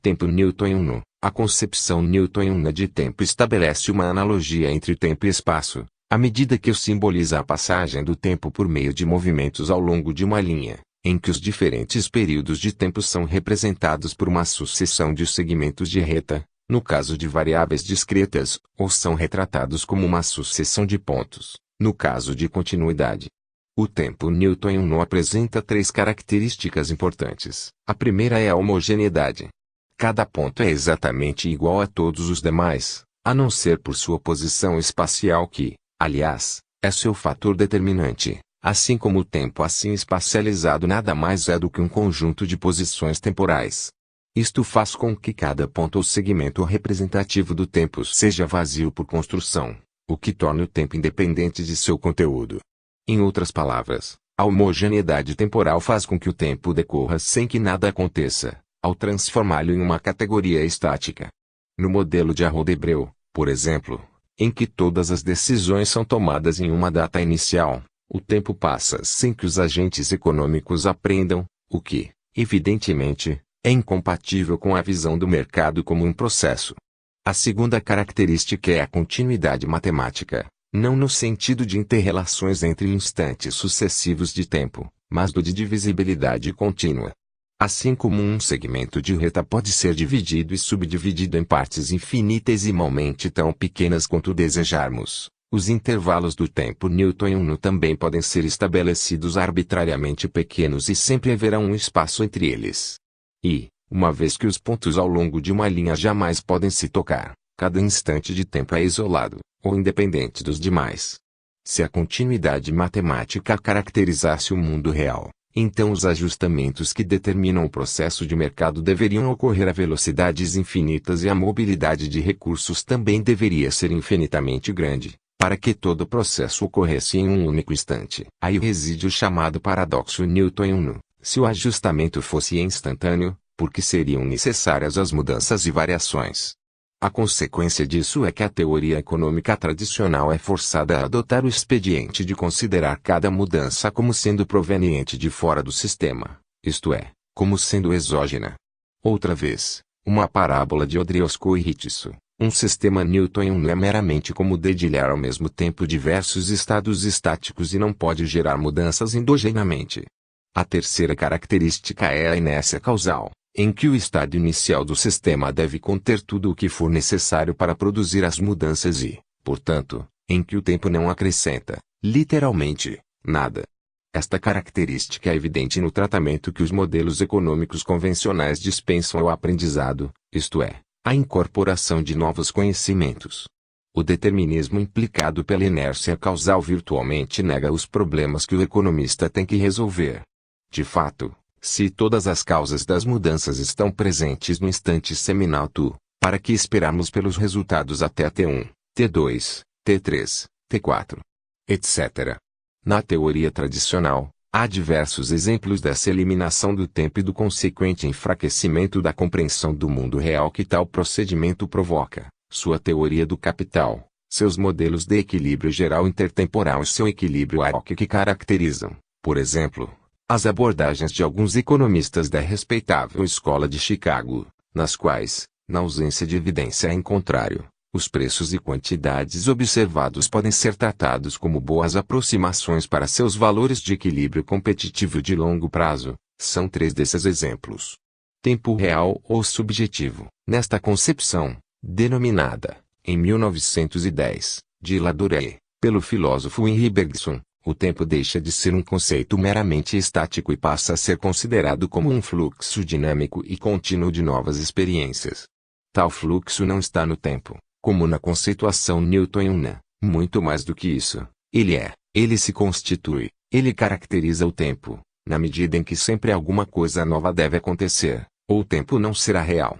Tempo newtoniano. A concepção newtoniana de tempo estabelece uma analogia entre tempo e espaço, à medida que o simboliza a passagem do tempo por meio de movimentos ao longo de uma linha, em que os diferentes períodos de tempo são representados por uma sucessão de segmentos de reta, no caso de variáveis discretas, ou são retratados como uma sucessão de pontos, no caso de continuidade. O tempo newtoniano apresenta três características importantes. A primeira é a homogeneidade. Cada ponto é exatamente igual a todos os demais, a não ser por sua posição espacial que, aliás, é seu fator determinante, assim como o tempo assim espacializado nada mais é do que um conjunto de posições temporais. Isto faz com que cada ponto ou segmento representativo do tempo seja vazio por construção, o que torna o tempo independente de seu conteúdo. Em outras palavras, a homogeneidade temporal faz com que o tempo decorra sem que nada aconteça, ao transformá-lo em uma categoria estática. No modelo de Arrow-Debreu, por exemplo, em que todas as decisões são tomadas em uma data inicial, o tempo passa sem que os agentes econômicos aprendam, o que, evidentemente, é incompatível com a visão do mercado como um processo. A segunda característica é a continuidade matemática, não no sentido de interrelações entre instantes sucessivos de tempo, mas do de divisibilidade contínua. Assim como um segmento de reta pode ser dividido e subdividido em partes infinitesimalmente tão pequenas quanto desejarmos, os intervalos do tempo newtoniano também podem ser estabelecidos arbitrariamente pequenos e sempre haverá um espaço entre eles. E, uma vez que os pontos ao longo de uma linha jamais podem se tocar, cada instante de tempo é isolado, ou independente dos demais. Se a continuidade matemática caracterizasse o mundo real, então os ajustamentos que determinam o processo de mercado deveriam ocorrer a velocidades infinitas e a mobilidade de recursos também deveria ser infinitamente grande, para que todo o processo ocorresse em um único instante. Aí reside o chamado paradoxo newtoniano. Se o ajustamento fosse instantâneo, por que seriam necessárias as mudanças e variações? A consequência disso é que a teoria econômica tradicional é forçada a adotar o expediente de considerar cada mudança como sendo proveniente de fora do sistema, isto é, como sendo exógena. Outra vez, uma parábola de Driscoll e Ritsu, um sistema newtoniano é meramente como dedilhar ao mesmo tempo diversos estados estáticos e não pode gerar mudanças endogenamente. A terceira característica é a inércia causal, em que o estado inicial do sistema deve conter tudo o que for necessário para produzir as mudanças e, portanto, em que o tempo não acrescenta, literalmente, nada. Esta característica é evidente no tratamento que os modelos econômicos convencionais dispensam ao aprendizado, isto é, a incorporação de novos conhecimentos. O determinismo implicado pela inércia causal virtualmente nega os problemas que o economista tem que resolver. De fato, se todas as causas das mudanças estão presentes no instante seminal para que esperarmos pelos resultados até T1, T2, T3, T4, etc. Na teoria tradicional, há diversos exemplos dessa eliminação do tempo e do consequente enfraquecimento da compreensão do mundo real que tal procedimento provoca. Sua teoria do capital, seus modelos de equilíbrio geral intertemporal e seu equilíbrio AOC que caracterizam, por exemplo, as abordagens de alguns economistas da respeitável escola de Chicago, nas quais, na ausência de evidência em contrário, os preços e quantidades observados podem ser tratados como boas aproximações para seus valores de equilíbrio competitivo de longo prazo, são três desses exemplos. Tempo real ou subjetivo. Nesta concepção, denominada, em 1910, de Ladurie, pelo filósofo Henri Bergson, o tempo deixa de ser um conceito meramente estático e passa a ser considerado como um fluxo dinâmico e contínuo de novas experiências. Tal fluxo não está no tempo, como na conceituação newtoniana, muito mais do que isso, ele se constitui, ele caracteriza o tempo, na medida em que sempre alguma coisa nova deve acontecer, ou o tempo não será real.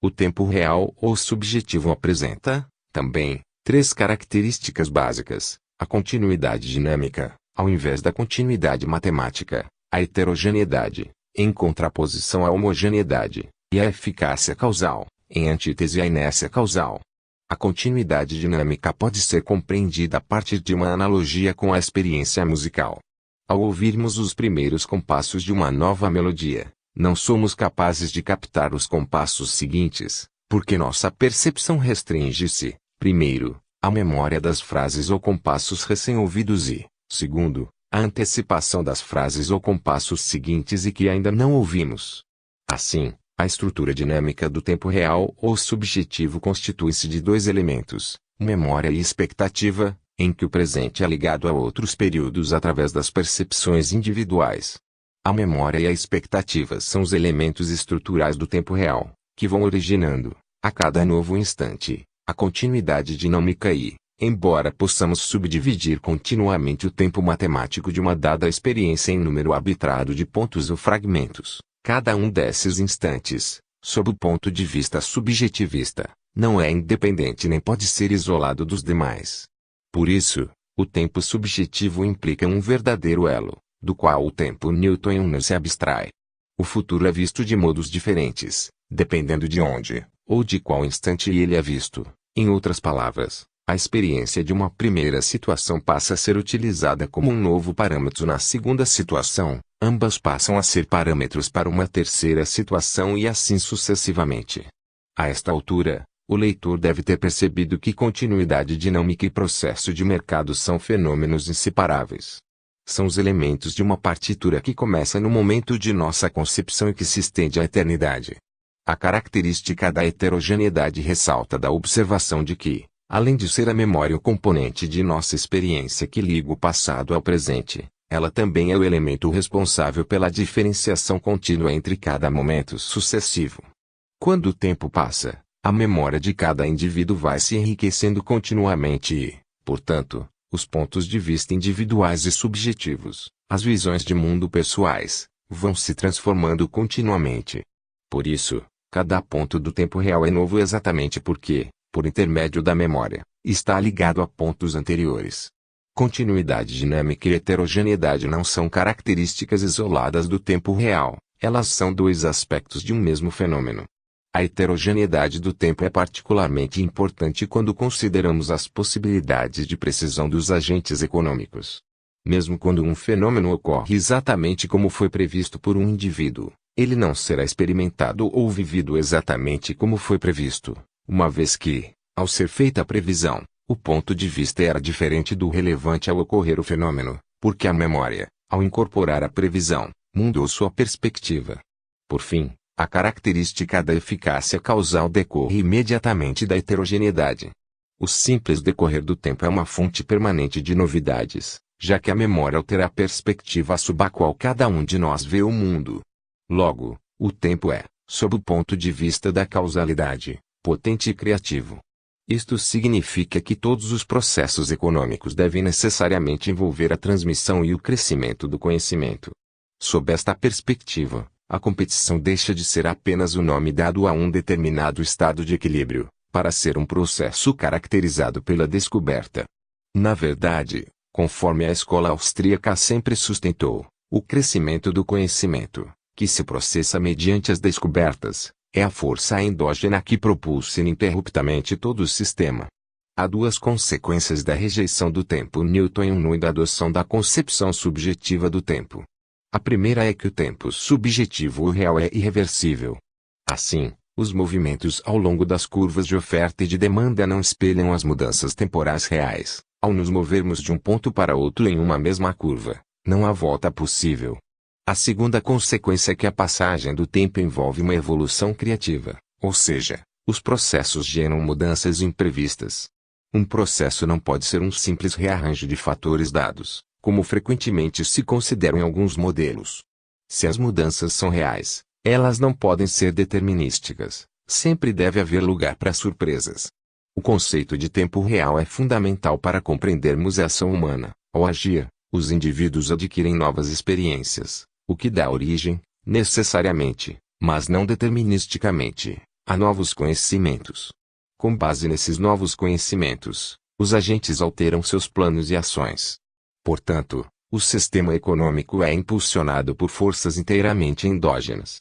O tempo real ou subjetivo apresenta, também, três características básicas: a continuidade dinâmica, ao invés da continuidade matemática, a heterogeneidade, em contraposição à homogeneidade, e a eficácia causal, em antítese à inércia causal. A continuidade dinâmica pode ser compreendida a partir de uma analogia com a experiência musical. Ao ouvirmos os primeiros compassos de uma nova melodia, não somos capazes de captar os compassos seguintes, porque nossa percepção restringe-se, primeiro, à memória das frases ou compassos recém-ouvidos e, segundo, à antecipação das frases ou compassos seguintes e que ainda não ouvimos. Assim, a estrutura dinâmica do tempo real ou subjetivo constitui-se de dois elementos, memória e expectativa, em que o presente é ligado a outros períodos através das percepções individuais. A memória e a expectativa são os elementos estruturais do tempo real, que vão originando, a cada novo instante, a continuidade dinâmica e, embora possamos subdividir continuamente o tempo matemático de uma dada experiência em número arbitrário de pontos ou fragmentos, cada um desses instantes, sob o ponto de vista subjetivista, não é independente nem pode ser isolado dos demais. Por isso, o tempo subjetivo implica um verdadeiro elo, do qual o tempo newtoniano se abstrai. O futuro é visto de modos diferentes, dependendo de onde, ou de qual instante ele é visto. Em outras palavras, a experiência de uma primeira situação passa a ser utilizada como um novo parâmetro na segunda situação, ambas passam a ser parâmetros para uma terceira situação e assim sucessivamente. A esta altura, o leitor deve ter percebido que continuidade dinâmica e processo de mercado são fenômenos inseparáveis. São os elementos de uma partitura que começa no momento de nossa concepção e que se estende à eternidade. A característica da heterogeneidade ressalta da observação de que, além de ser a memória o componente de nossa experiência que liga o passado ao presente, ela também é o elemento responsável pela diferenciação contínua entre cada momento sucessivo. Quando o tempo passa, a memória de cada indivíduo vai se enriquecendo continuamente e, portanto, os pontos de vista individuais e subjetivos, as visões de mundo pessoais, vão se transformando continuamente. Por isso, cada ponto do tempo real é novo exatamente porque, por intermédio da memória, está ligado a pontos anteriores. Continuidade dinâmica e heterogeneidade não são características isoladas do tempo real, elas são dois aspectos de um mesmo fenômeno. A heterogeneidade do tempo é particularmente importante quando consideramos as possibilidades de precisão dos agentes econômicos. Mesmo quando um fenômeno ocorre exatamente como foi previsto por um indivíduo, ele não será experimentado ou vivido exatamente como foi previsto, uma vez que, ao ser feita a previsão, o ponto de vista era diferente do relevante ao ocorrer o fenômeno, porque a memória, ao incorporar a previsão, mudou sua perspectiva. Por fim, a característica da eficácia causal decorre imediatamente da heterogeneidade. O simples decorrer do tempo é uma fonte permanente de novidades, já que a memória altera a perspectiva sob a qual cada um de nós vê o mundo. Logo, o tempo é, sob o ponto de vista da causalidade, potente e criativo. Isto significa que todos os processos econômicos devem necessariamente envolver a transmissão e o crescimento do conhecimento. Sob esta perspectiva, a competição deixa de ser apenas o nome dado a um determinado estado de equilíbrio, para ser um processo caracterizado pela descoberta. Na verdade, conforme a escola austríaca sempre sustentou, o crescimento do conhecimento, que se processa mediante as descobertas, é a força endógena que propulsa ininterruptamente todo o sistema. Há duas consequências da rejeição do tempo newtoniano e da adoção da concepção subjetiva do tempo. A primeira é que o tempo subjetivo ou real é irreversível. Assim, os movimentos ao longo das curvas de oferta e de demanda não espelham as mudanças temporais reais. Ao nos movermos de um ponto para outro em uma mesma curva, não há volta possível. A segunda consequência é que a passagem do tempo envolve uma evolução criativa, ou seja, os processos geram mudanças imprevistas. Um processo não pode ser um simples rearranjo de fatores dados, como frequentemente se considera em alguns modelos. Se as mudanças são reais, elas não podem ser determinísticas, sempre deve haver lugar para surpresas. O conceito de tempo real é fundamental para compreendermos a ação humana. Ao agir, os indivíduos adquirem novas experiências, o que dá origem, necessariamente, mas não deterministicamente, a novos conhecimentos. Com base nesses novos conhecimentos, os agentes alteram seus planos e ações. Portanto, o sistema econômico é impulsionado por forças inteiramente endógenas.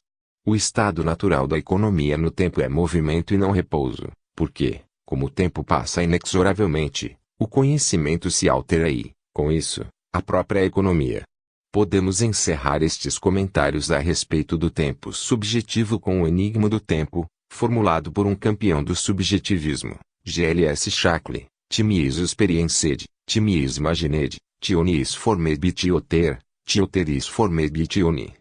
O estado natural da economia no tempo é movimento e não repouso, porque, como o tempo passa inexoravelmente, o conhecimento se altera e, com isso, a própria economia. Podemos encerrar estes comentários a respeito do tempo subjetivo com o enigma do tempo, formulado por um campeão do subjetivismo, G.L.S. Shackley, Timiis experienced, Timiis imagined, Tionis formed tioter, tioteris formed tioni.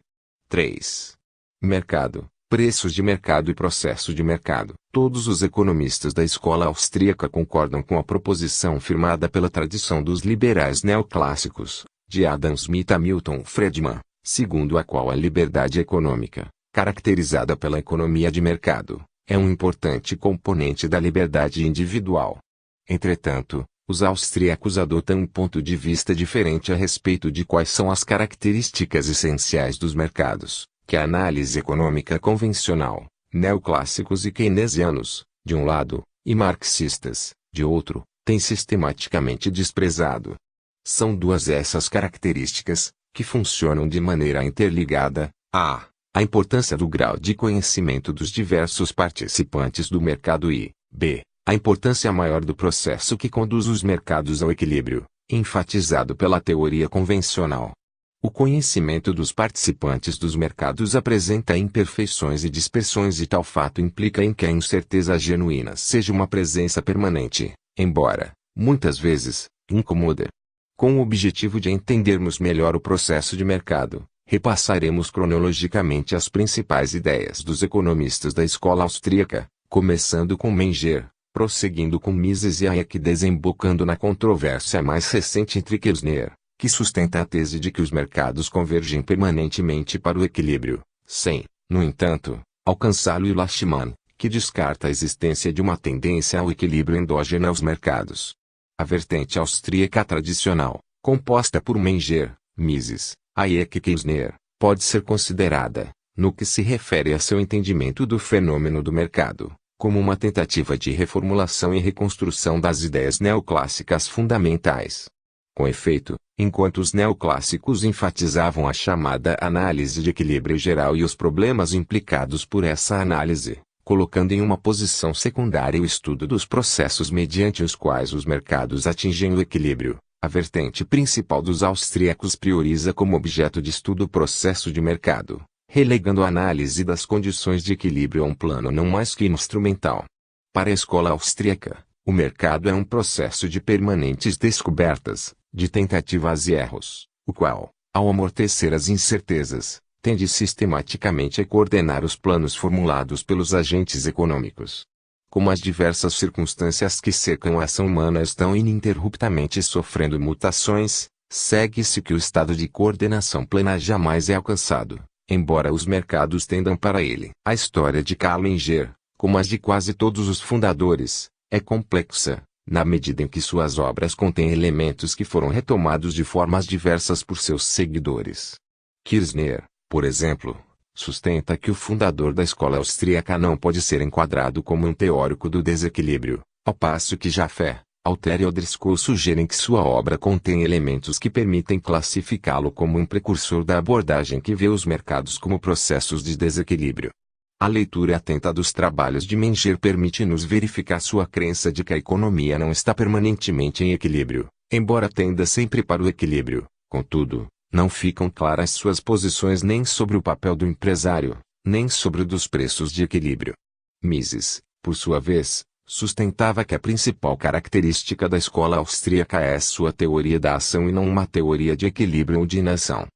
3. Mercado, preços de mercado e processo de mercado. Todos os economistas da escola austríaca concordam com a proposição firmada pela tradição dos liberais neoclássicos, de Adam Smith a Milton Friedman, segundo a qual a liberdade econômica, caracterizada pela economia de mercado, é um importante componente da liberdade individual. Entretanto, os austríacos adotam um ponto de vista diferente a respeito de quais são as características essenciais dos mercados, que a análise econômica convencional, neoclássicos e keynesianos, de um lado, e marxistas, de outro, tem sistematicamente desprezado. São duas essas características, que funcionam de maneira interligada: a importância do grau de conhecimento dos diversos participantes do mercado e, b, a importância maior do processo que conduz os mercados ao equilíbrio, enfatizado pela teoria convencional. O conhecimento dos participantes dos mercados apresenta imperfeições e dispersões e tal fato implica em que a incerteza genuína seja uma presença permanente, embora, muitas vezes, incômoda. Com o objetivo de entendermos melhor o processo de mercado, repassaremos cronologicamente as principais ideias dos economistas da escola austríaca, começando com Menger, prosseguindo com Mises e Hayek e desembocando na controvérsia mais recente entre Kirchner, que sustenta a tese de que os mercados convergem permanentemente para o equilíbrio, sem, no entanto, alcançá-lo, e Lachmann, que descarta a existência de uma tendência ao equilíbrio endógena aos mercados. A vertente austríaca tradicional, composta por Menger, Mises, Hayek e Kirchner, pode ser considerada, no que se refere a seu entendimento do fenômeno do mercado, como uma tentativa de reformulação e reconstrução das ideias neoclássicas fundamentais. Com efeito, enquanto os neoclássicos enfatizavam a chamada análise de equilíbrio geral e os problemas implicados por essa análise, colocando em uma posição secundária o estudo dos processos mediante os quais os mercados atingem o equilíbrio, a vertente principal dos austríacos prioriza como objeto de estudo o processo de mercado, relegando a análise das condições de equilíbrio a um plano não mais que instrumental. Para a escola austríaca, o mercado é um processo de permanentes descobertas, de tentativas e erros, o qual, ao amortecer as incertezas, tende sistematicamente a coordenar os planos formulados pelos agentes econômicos. Como as diversas circunstâncias que cercam a ação humana estão ininterruptamente sofrendo mutações, segue-se que o estado de coordenação plena jamais é alcançado, embora os mercados tendam para ele. A história de Karl Menger, como as de quase todos os fundadores, é complexa, na medida em que suas obras contêm elementos que foram retomados de formas diversas por seus seguidores. Kirchner, por exemplo, sustenta que o fundador da escola austríaca não pode ser enquadrado como um teórico do desequilíbrio, ao passo que Jaffe, Alter e O'Driscoll sugerem que sua obra contém elementos que permitem classificá-lo como um precursor da abordagem que vê os mercados como processos de desequilíbrio. A leitura atenta dos trabalhos de Menger permite-nos verificar sua crença de que a economia não está permanentemente em equilíbrio, embora tenda sempre para o equilíbrio. Contudo, não ficam claras suas posições nem sobre o papel do empresário, nem sobre o dos preços de equilíbrio. Mises, por sua vez, sustentava que a principal característica da escola austríaca é sua teoria da ação e não uma teoria de equilíbrio ou de inação.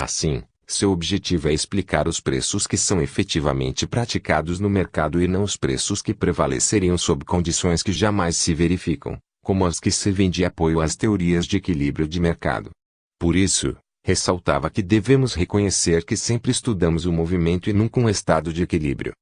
Assim, seu objetivo é explicar os preços que são efetivamente praticados no mercado e não os preços que prevaleceriam sob condições que jamais se verificam, como as que servem de apoio às teorias de equilíbrio de mercado. Por isso, ressaltava que devemos reconhecer que sempre estudamos o movimento e nunca um estado de equilíbrio.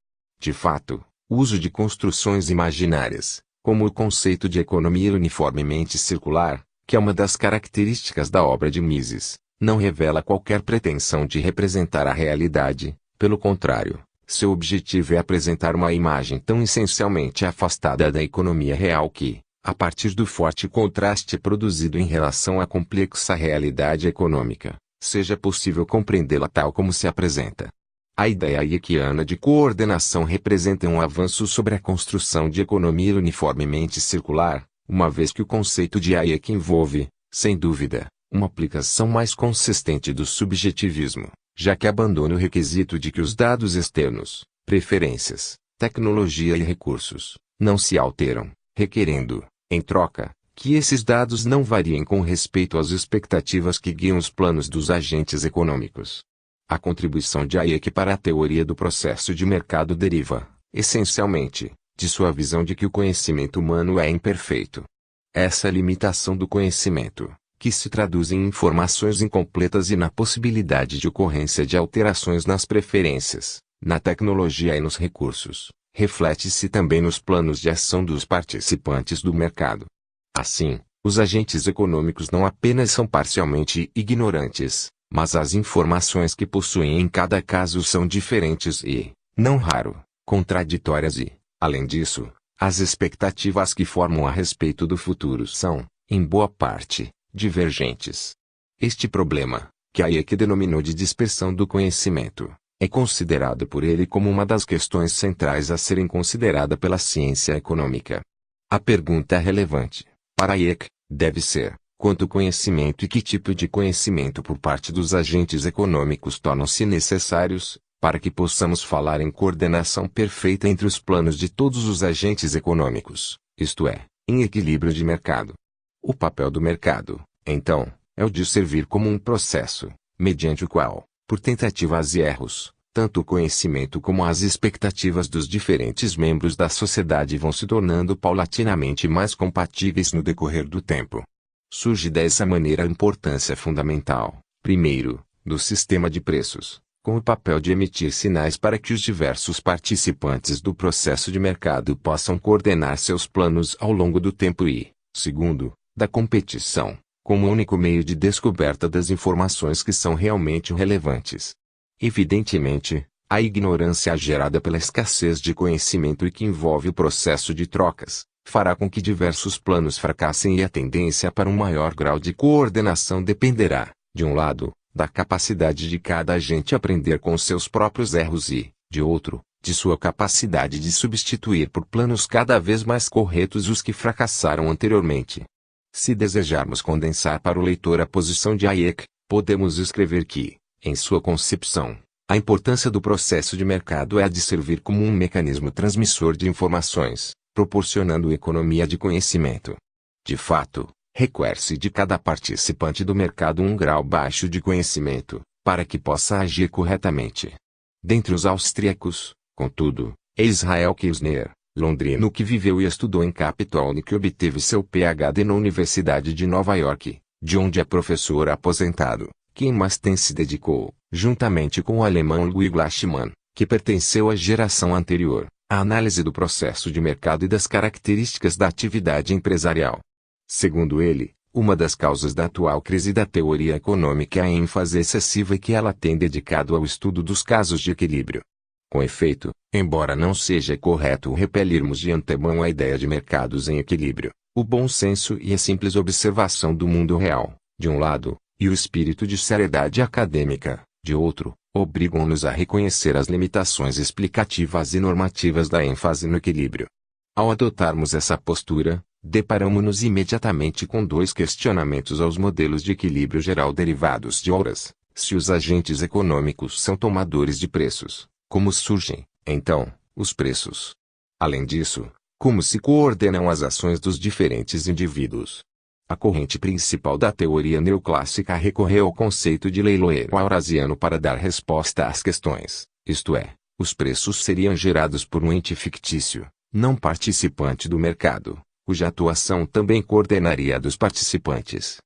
De fato, o uso de construções imaginárias, como o conceito de economia uniformemente circular, que é uma das características da obra de Mises, não revela qualquer pretensão de representar a realidade, pelo contrário, Seu objetivo é apresentar uma imagem tão essencialmente afastada da economia real que, a partir do forte contraste produzido em relação à complexa realidade econômica, seja possível compreendê-la tal como se apresenta. A ideia hayekiana de coordenação representa um avanço sobre a construção de economia uniformemente circular, uma vez que o conceito de Hayek envolve, sem dúvida, uma aplicação mais consistente do subjetivismo, já que abandona o requisito de que os dados externos, preferências, tecnologia e recursos, não se alteram, requerendo, em troca, que esses dados não variem com respeito às expectativas que guiam os planos dos agentes econômicos. A contribuição de Hayek para a teoria do processo de mercado deriva, essencialmente, de sua visão de que o conhecimento humano é imperfeito. Essa limitação do conhecimento, que se traduz em informações incompletas e na possibilidade de ocorrência de alterações nas preferências, na tecnologia e nos recursos, reflete-se também nos planos de ação dos participantes do mercado. Assim, os agentes econômicos não apenas são parcialmente ignorantes, mas as informações que possuem em cada caso são diferentes e, não raro, contraditórias e, além disso, as expectativas que formam a respeito do futuro são, em boa parte, divergentes. Este problema, que Hayek denominou de dispersão do conhecimento, é considerado por ele como uma das questões centrais a serem considerada pela ciência econômica. A pergunta relevante, para Hayek, deve ser: quanto conhecimento e que tipo de conhecimento por parte dos agentes econômicos tornam-se necessários, para que possamos falar em coordenação perfeita entre os planos de todos os agentes econômicos, isto é, em equilíbrio de mercado. O papel do mercado, então, é o de servir como um processo, mediante o qual, por tentativas e erros, tanto o conhecimento como as expectativas dos diferentes membros da sociedade vão se tornando paulatinamente mais compatíveis no decorrer do tempo. Surge dessa maneira a importância fundamental, primeiro, do sistema de preços, com o papel de emitir sinais para que os diversos participantes do processo de mercado possam coordenar seus planos ao longo do tempo e, segundo, da competição, como único meio de descoberta das informações que são realmente relevantes. Evidentemente, a ignorância gerada pela escassez de conhecimento e que envolve o processo de trocas, fará com que diversos planos fracassem e a tendência para um maior grau de coordenação dependerá, de um lado, da capacidade de cada agente aprender com seus próprios erros e, de outro, de sua capacidade de substituir por planos cada vez mais corretos os que fracassaram anteriormente. Se desejarmos condensar para o leitor a posição de Hayek, podemos escrever que, em sua concepção, a importância do processo de mercado é a de servir como um mecanismo transmissor de informações, proporcionando economia de conhecimento. De fato, requer-se de cada participante do mercado um grau baixo de conhecimento, para que possa agir corretamente. Dentre os austríacos, contudo, é Israel Kirzner, londrino que viveu e estudou em Capitol e que obteve seu Ph.D. na Universidade de Nova York, de onde é professor aposentado, quem mais tem se dedicou, juntamente com o alemão Louis Glassman, que pertenceu à geração anterior, à análise do processo de mercado e das características da atividade empresarial. Segundo ele, uma das causas da atual crise da teoria econômica é a ênfase excessiva que ela tem dedicado ao estudo dos casos de equilíbrio. Com efeito, embora não seja correto repelirmos de antemão a ideia de mercados em equilíbrio, o bom senso e a simples observação do mundo real, de um lado, e o espírito de seriedade acadêmica, de outro, obrigam-nos a reconhecer as limitações explicativas e normativas da ênfase no equilíbrio. Ao adotarmos essa postura, deparamos-nos imediatamente com dois questionamentos aos modelos de equilíbrio geral derivados de horas: se os agentes econômicos são tomadores de preços, como surgem, então, os preços? Além disso, como se coordenam as ações dos diferentes indivíduos? A corrente principal da teoria neoclássica recorreu ao conceito de leiloeiro eurasiano para dar resposta às questões, isto é, os preços seriam gerados por um ente fictício, não participante do mercado, cuja atuação também coordenaria a dos participantes.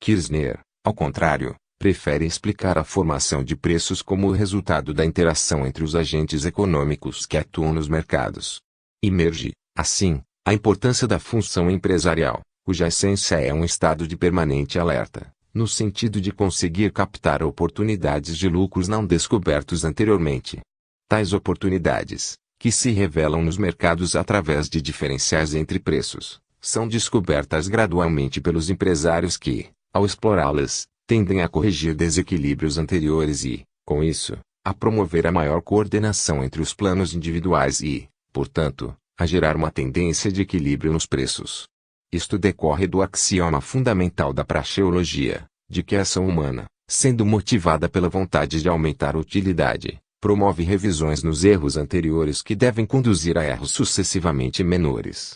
Kirzner, ao contrário, prefere explicar a formação de preços como o resultado da interação entre os agentes econômicos que atuam nos mercados. Emerge, assim, a importância da função empresarial, cuja essência é um estado de permanente alerta, no sentido de conseguir captar oportunidades de lucros não descobertos anteriormente. Tais oportunidades, que se revelam nos mercados através de diferenciais entre preços, são descobertas gradualmente pelos empresários que, ao explorá-las, tendem a corrigir desequilíbrios anteriores e, com isso, a promover a maior coordenação entre os planos individuais e, portanto, a gerar uma tendência de equilíbrio nos preços. Isto decorre do axioma fundamental da praxeologia, de que a ação humana, sendo motivada pela vontade de aumentar a utilidade, promove revisões nos erros anteriores que devem conduzir a erros sucessivamente menores.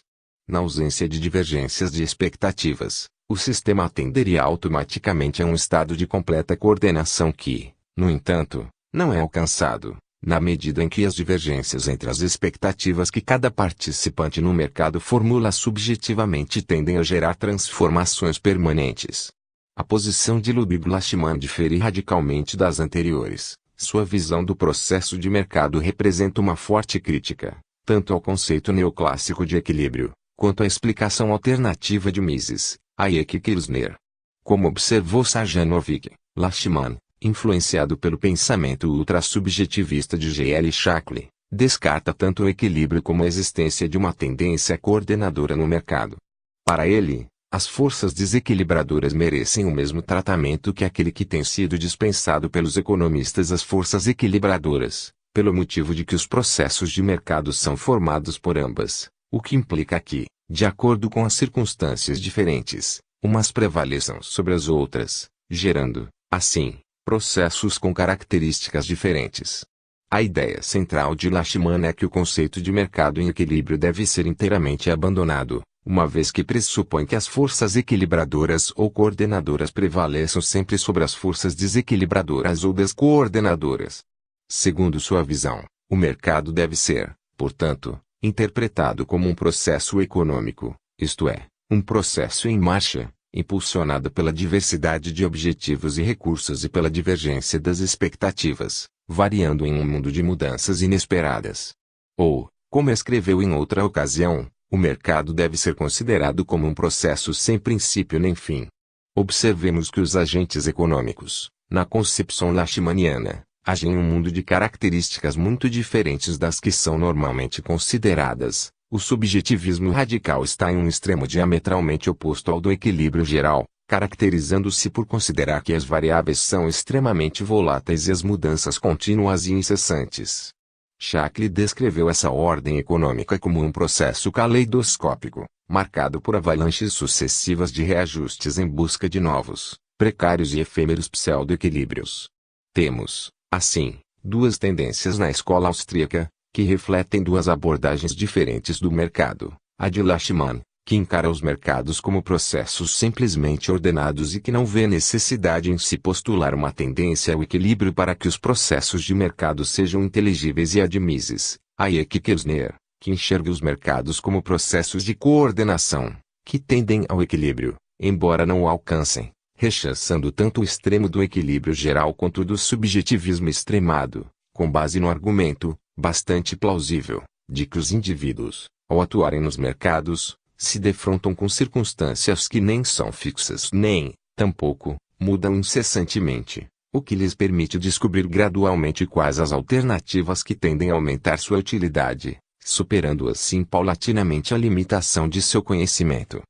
Na ausência de divergências de expectativas, o sistema atenderia automaticamente a um estado de completa coordenação que, no entanto, não é alcançado, na medida em que as divergências entre as expectativas que cada participante no mercado formula subjetivamente tendem a gerar transformações permanentes. A posição de Ludwig Lachmann difere radicalmente das anteriores. Sua visão do processo de mercado representa uma forte crítica, tanto ao conceito neoclássico de equilíbrio, quanto à explicação alternativa de Mises, Hayek e Kirchner. Como observou Sahanovic, Lachmann, influenciado pelo pensamento ultrassubjetivista de G.L. Shackley, descarta tanto o equilíbrio como a existência de uma tendência coordenadora no mercado. Para ele, as forças desequilibradoras merecem o mesmo tratamento que aquele que tem sido dispensado pelos economistas às forças equilibradoras, pelo motivo de que os processos de mercado são formados por ambas, o que implica que, de acordo com as circunstâncias diferentes, umas prevaleçam sobre as outras, gerando, assim, processos com características diferentes. A ideia central de Lachmann é que o conceito de mercado em equilíbrio deve ser inteiramente abandonado, uma vez que pressupõe que as forças equilibradoras ou coordenadoras prevaleçam sempre sobre as forças desequilibradoras ou descoordenadoras. Segundo sua visão, o mercado deve ser, portanto, interpretado como um processo econômico, isto é, um processo em marcha, impulsionado pela diversidade de objetivos e recursos e pela divergência das expectativas, variando em um mundo de mudanças inesperadas. Ou, como escreveu em outra ocasião, o mercado deve ser considerado como um processo sem princípio nem fim. Observemos que os agentes econômicos, na concepção lachmanniana, agem em um mundo de características muito diferentes das que são normalmente consideradas. O subjetivismo radical está em um extremo diametralmente oposto ao do equilíbrio geral, caracterizando-se por considerar que as variáveis são extremamente voláteis e as mudanças contínuas e incessantes. Shackley descreveu essa ordem econômica como um processo caleidoscópico, marcado por avalanches sucessivas de reajustes em busca de novos, precários e efêmeros pseudo-equilíbrios. Temos, assim, duas tendências na escola austríaca, que refletem duas abordagens diferentes do mercado: a de Lachmann, que encara os mercados como processos simplesmente ordenados e que não vê necessidade em se postular uma tendência ao equilíbrio para que os processos de mercado sejam inteligíveis, e a de Mises, Hayek e Kirchner, que enxerga os mercados como processos de coordenação, que tendem ao equilíbrio, embora não o alcancem, rechaçando tanto o extremo do equilíbrio geral quanto o do subjetivismo extremado, com base no argumento, bastante plausível, de que os indivíduos, ao atuarem nos mercados, se defrontam com circunstâncias que nem são fixas nem, tampouco, mudam incessantemente, o que lhes permite descobrir gradualmente quais as alternativas que tendem a aumentar sua utilidade, superando assim paulatinamente a limitação de seu conhecimento.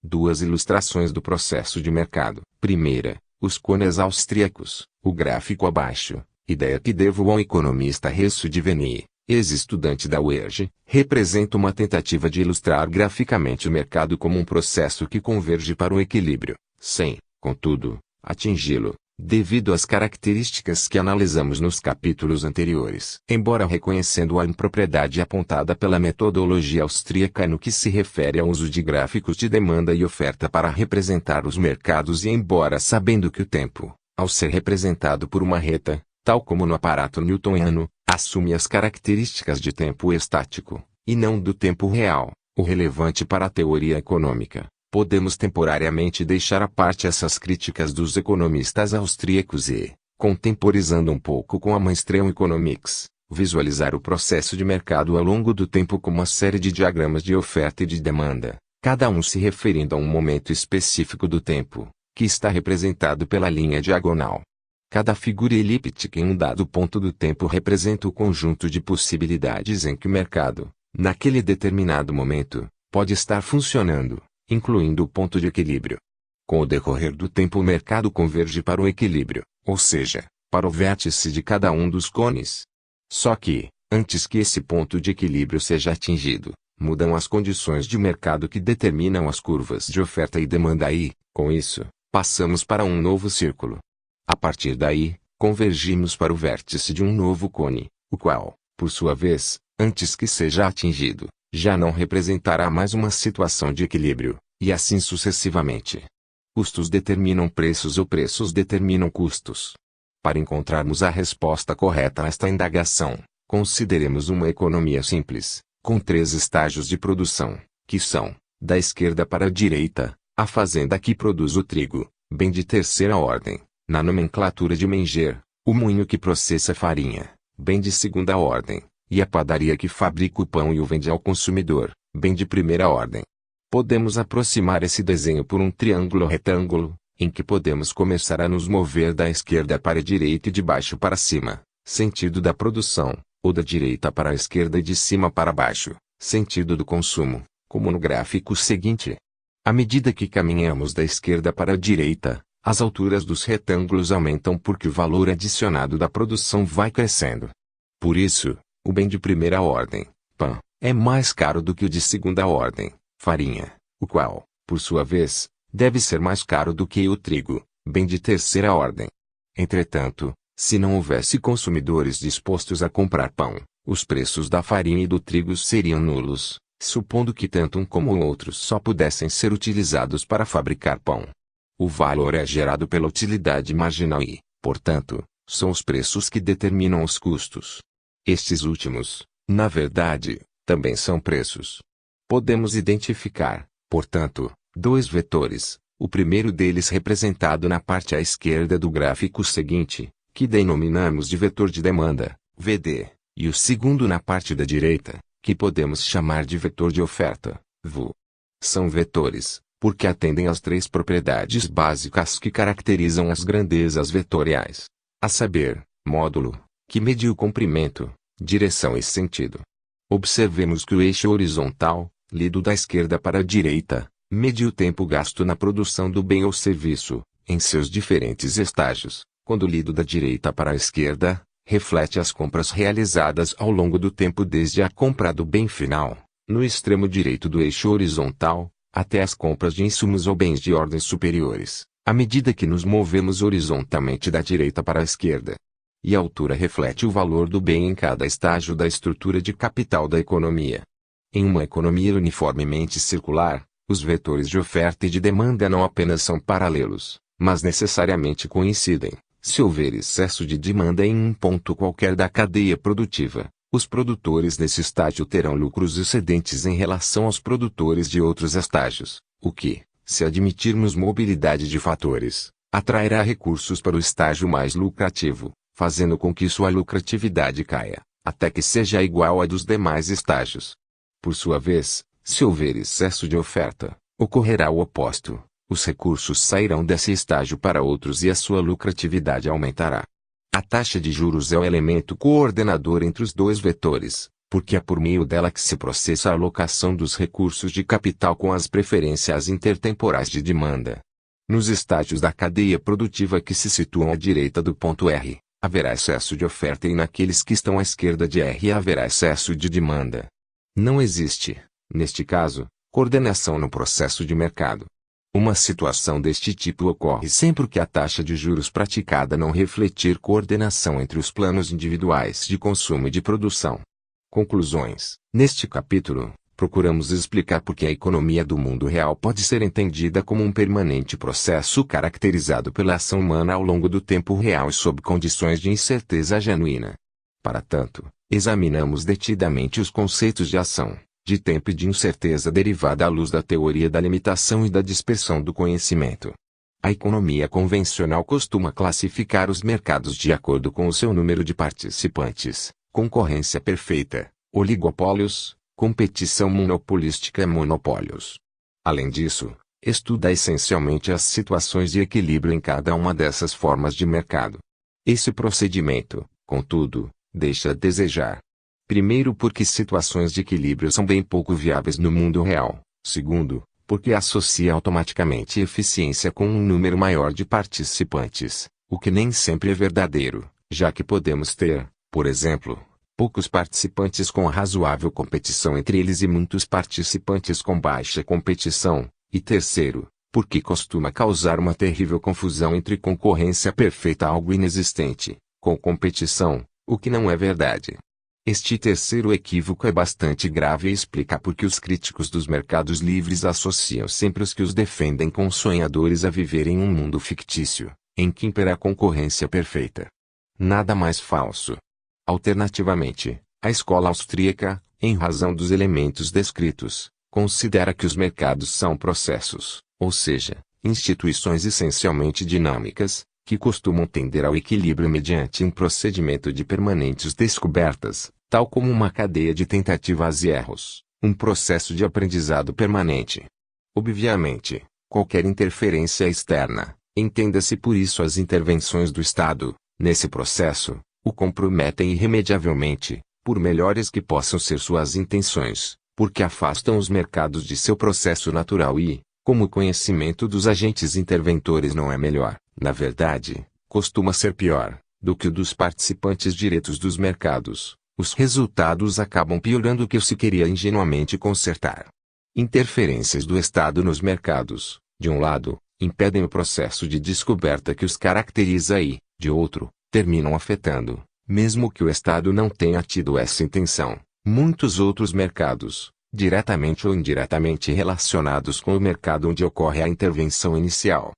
Duas ilustrações do processo de mercado. Primeira, os cones austríacos, o gráfico abaixo. Ideia que devo ao economista Resso de Veni, ex-estudante da UERJ, representa uma tentativa de ilustrar graficamente o mercado como um processo que converge para o equilíbrio, sem, contudo, atingi-lo, devido às características que analisamos nos capítulos anteriores. Embora reconhecendo a impropriedade apontada pela metodologia austríaca no que se refere ao uso de gráficos de demanda e oferta para representar os mercados, e embora sabendo que o tempo, ao ser representado por uma reta, tal como no aparato newtoniano, assume as características de tempo estático, e não do tempo real, o relevante para a teoria econômica, podemos temporariamente deixar à parte essas críticas dos economistas austríacos e, contemporizando um pouco com a Mainstream Economics, visualizar o processo de mercado ao longo do tempo como uma série de diagramas de oferta e de demanda, cada um se referindo a um momento específico do tempo, que está representado pela linha diagonal. Cada figura elíptica em um dado ponto do tempo representa o conjunto de possibilidades em que o mercado, naquele determinado momento, pode estar funcionando, incluindo o ponto de equilíbrio. Com o decorrer do tempo o mercado converge para o equilíbrio, ou seja, para o vértice de cada um dos cones. Só que, antes que esse ponto de equilíbrio seja atingido, mudam as condições de mercado que determinam as curvas de oferta e demanda e, com isso, passamos para um novo círculo. A partir daí, convergimos para o vértice de um novo cone, o qual, por sua vez, antes que seja atingido, já não representará mais uma situação de equilíbrio, e assim sucessivamente. Custos determinam preços ou preços determinam custos. Para encontrarmos a resposta correta a esta indagação, consideremos uma economia simples, com 3 estágios de produção, que são, da esquerda para a direita, a fazenda que produz o trigo, bem de terceira ordem, na nomenclatura de Menger, o moinho que processa a farinha, bem de segunda ordem, e a padaria que fabrica o pão e o vende ao consumidor, bem de primeira ordem. Podemos aproximar esse desenho por um triângulo retângulo, em que podemos começar a nos mover da esquerda para a direita e de baixo para cima, sentido da produção, ou da direita para a esquerda e de cima para baixo, sentido do consumo, como no gráfico seguinte. À medida que caminhamos da esquerda para a direita, as alturas dos retângulos aumentam porque o valor adicionado da produção vai crescendo. Por isso, o bem de primeira ordem, pão, é mais caro do que o de segunda ordem, farinha, o qual, por sua vez, deve ser mais caro do que o trigo, bem de terceira ordem. Entretanto, se não houvesse consumidores dispostos a comprar pão, os preços da farinha e do trigo seriam nulos, supondo que tanto um como o outro só pudessem ser utilizados para fabricar pão. O valor é gerado pela utilidade marginal e, portanto, são os preços que determinam os custos. Estes últimos, na verdade, também são preços. Podemos identificar, portanto, 2 vetores, o primeiro deles representado na parte à esquerda do gráfico seguinte, que denominamos de vetor de demanda, VD, e o segundo na parte da direita, que podemos chamar de vetor de oferta, VO. São vetores, porque atendem às 3 propriedades básicas que caracterizam as grandezas vetoriais, a saber, módulo, que mede o comprimento, direção e sentido. Observemos que o eixo horizontal, lido da esquerda para a direita, mede o tempo gasto na produção do bem ou serviço, em seus diferentes estágios, quando lido da direita para a esquerda, reflete as compras realizadas ao longo do tempo desde a compra do bem final, no extremo direito do eixo horizontal, até as compras de insumos ou bens de ordens superiores, à medida que nos movemos horizontalmente da direita para a esquerda. E a altura reflete o valor do bem em cada estágio da estrutura de capital da economia. Em uma economia uniformemente circular, os vetores de oferta e de demanda não apenas são paralelos, mas necessariamente coincidem. Se houver excesso de demanda em um ponto qualquer da cadeia produtiva, os produtores desse estágio terão lucros excedentes em relação aos produtores de outros estágios, o que, se admitirmos mobilidade de fatores, atrairá recursos para o estágio mais lucrativo, fazendo com que sua lucratividade caia, até que seja igual à dos demais estágios. Por sua vez, se houver excesso de oferta, ocorrerá o oposto. Os recursos sairão desse estágio para outros e a sua lucratividade aumentará. A taxa de juros é o elemento coordenador entre os 2 vetores, porque é por meio dela que se processa a alocação dos recursos de capital com as preferências intertemporais de demanda. Nos estágios da cadeia produtiva que se situam à direita do ponto R, haverá excesso de oferta e naqueles que estão à esquerda de R haverá excesso de demanda. Não existe, neste caso, coordenação no processo de mercado. Uma situação deste tipo ocorre sempre que a taxa de juros praticada não refletir coordenação entre os planos individuais de consumo e de produção. Conclusões. Neste capítulo, procuramos explicar por que a economia do mundo real pode ser entendida como um permanente processo caracterizado pela ação humana ao longo do tempo real e sob condições de incerteza genuína. Para tanto, examinamos detidamente os conceitos de ação, de tempo e de incerteza derivada à luz da teoria da limitação e da dispersão do conhecimento. A economia convencional costuma classificar os mercados de acordo com o seu número de participantes, concorrência perfeita, oligopólios, competição monopolística e monopólios. Além disso, estuda essencialmente as situações de equilíbrio em cada uma dessas formas de mercado. Esse procedimento, contudo, deixa a desejar. Primeiro, porque situações de equilíbrio são bem pouco viáveis no mundo real. Segundo, porque associa automaticamente eficiência com um número maior de participantes, o que nem sempre é verdadeiro, já que podemos ter, por exemplo, poucos participantes com razoável competição entre eles e muitos participantes com baixa competição. E terceiro, porque costuma causar uma terrível confusão entre concorrência perfeita, algo inexistente, com competição, o que não é verdade. Este terceiro equívoco é bastante grave e explica por que os críticos dos mercados livres associam sempre os que os defendem com sonhadores a viver em um mundo fictício, em que impera a concorrência perfeita. Nada mais falso. Alternativamente, a escola austríaca, em razão dos elementos descritos, considera que os mercados são processos, ou seja, instituições essencialmente dinâmicas, que costumam tender ao equilíbrio mediante um procedimento de permanentes descobertas, tal como uma cadeia de tentativas e erros, um processo de aprendizado permanente. Obviamente, qualquer interferência externa, entenda-se por isso as intervenções do Estado, nesse processo, o comprometem irremediavelmente, por melhores que possam ser suas intenções, porque afastam os mercados de seu processo natural e, como o conhecimento dos agentes interventores não é melhor, na verdade, costuma ser pior, do que o dos participantes diretos dos mercados, os resultados acabam piorando o que se queria ingenuamente consertar. Interferências do Estado nos mercados, de um lado, impedem o processo de descoberta que os caracteriza e, de outro, terminam afetando, mesmo que o Estado não tenha tido essa intenção, muitos outros mercados, diretamente ou indiretamente relacionados com o mercado onde ocorre a intervenção inicial.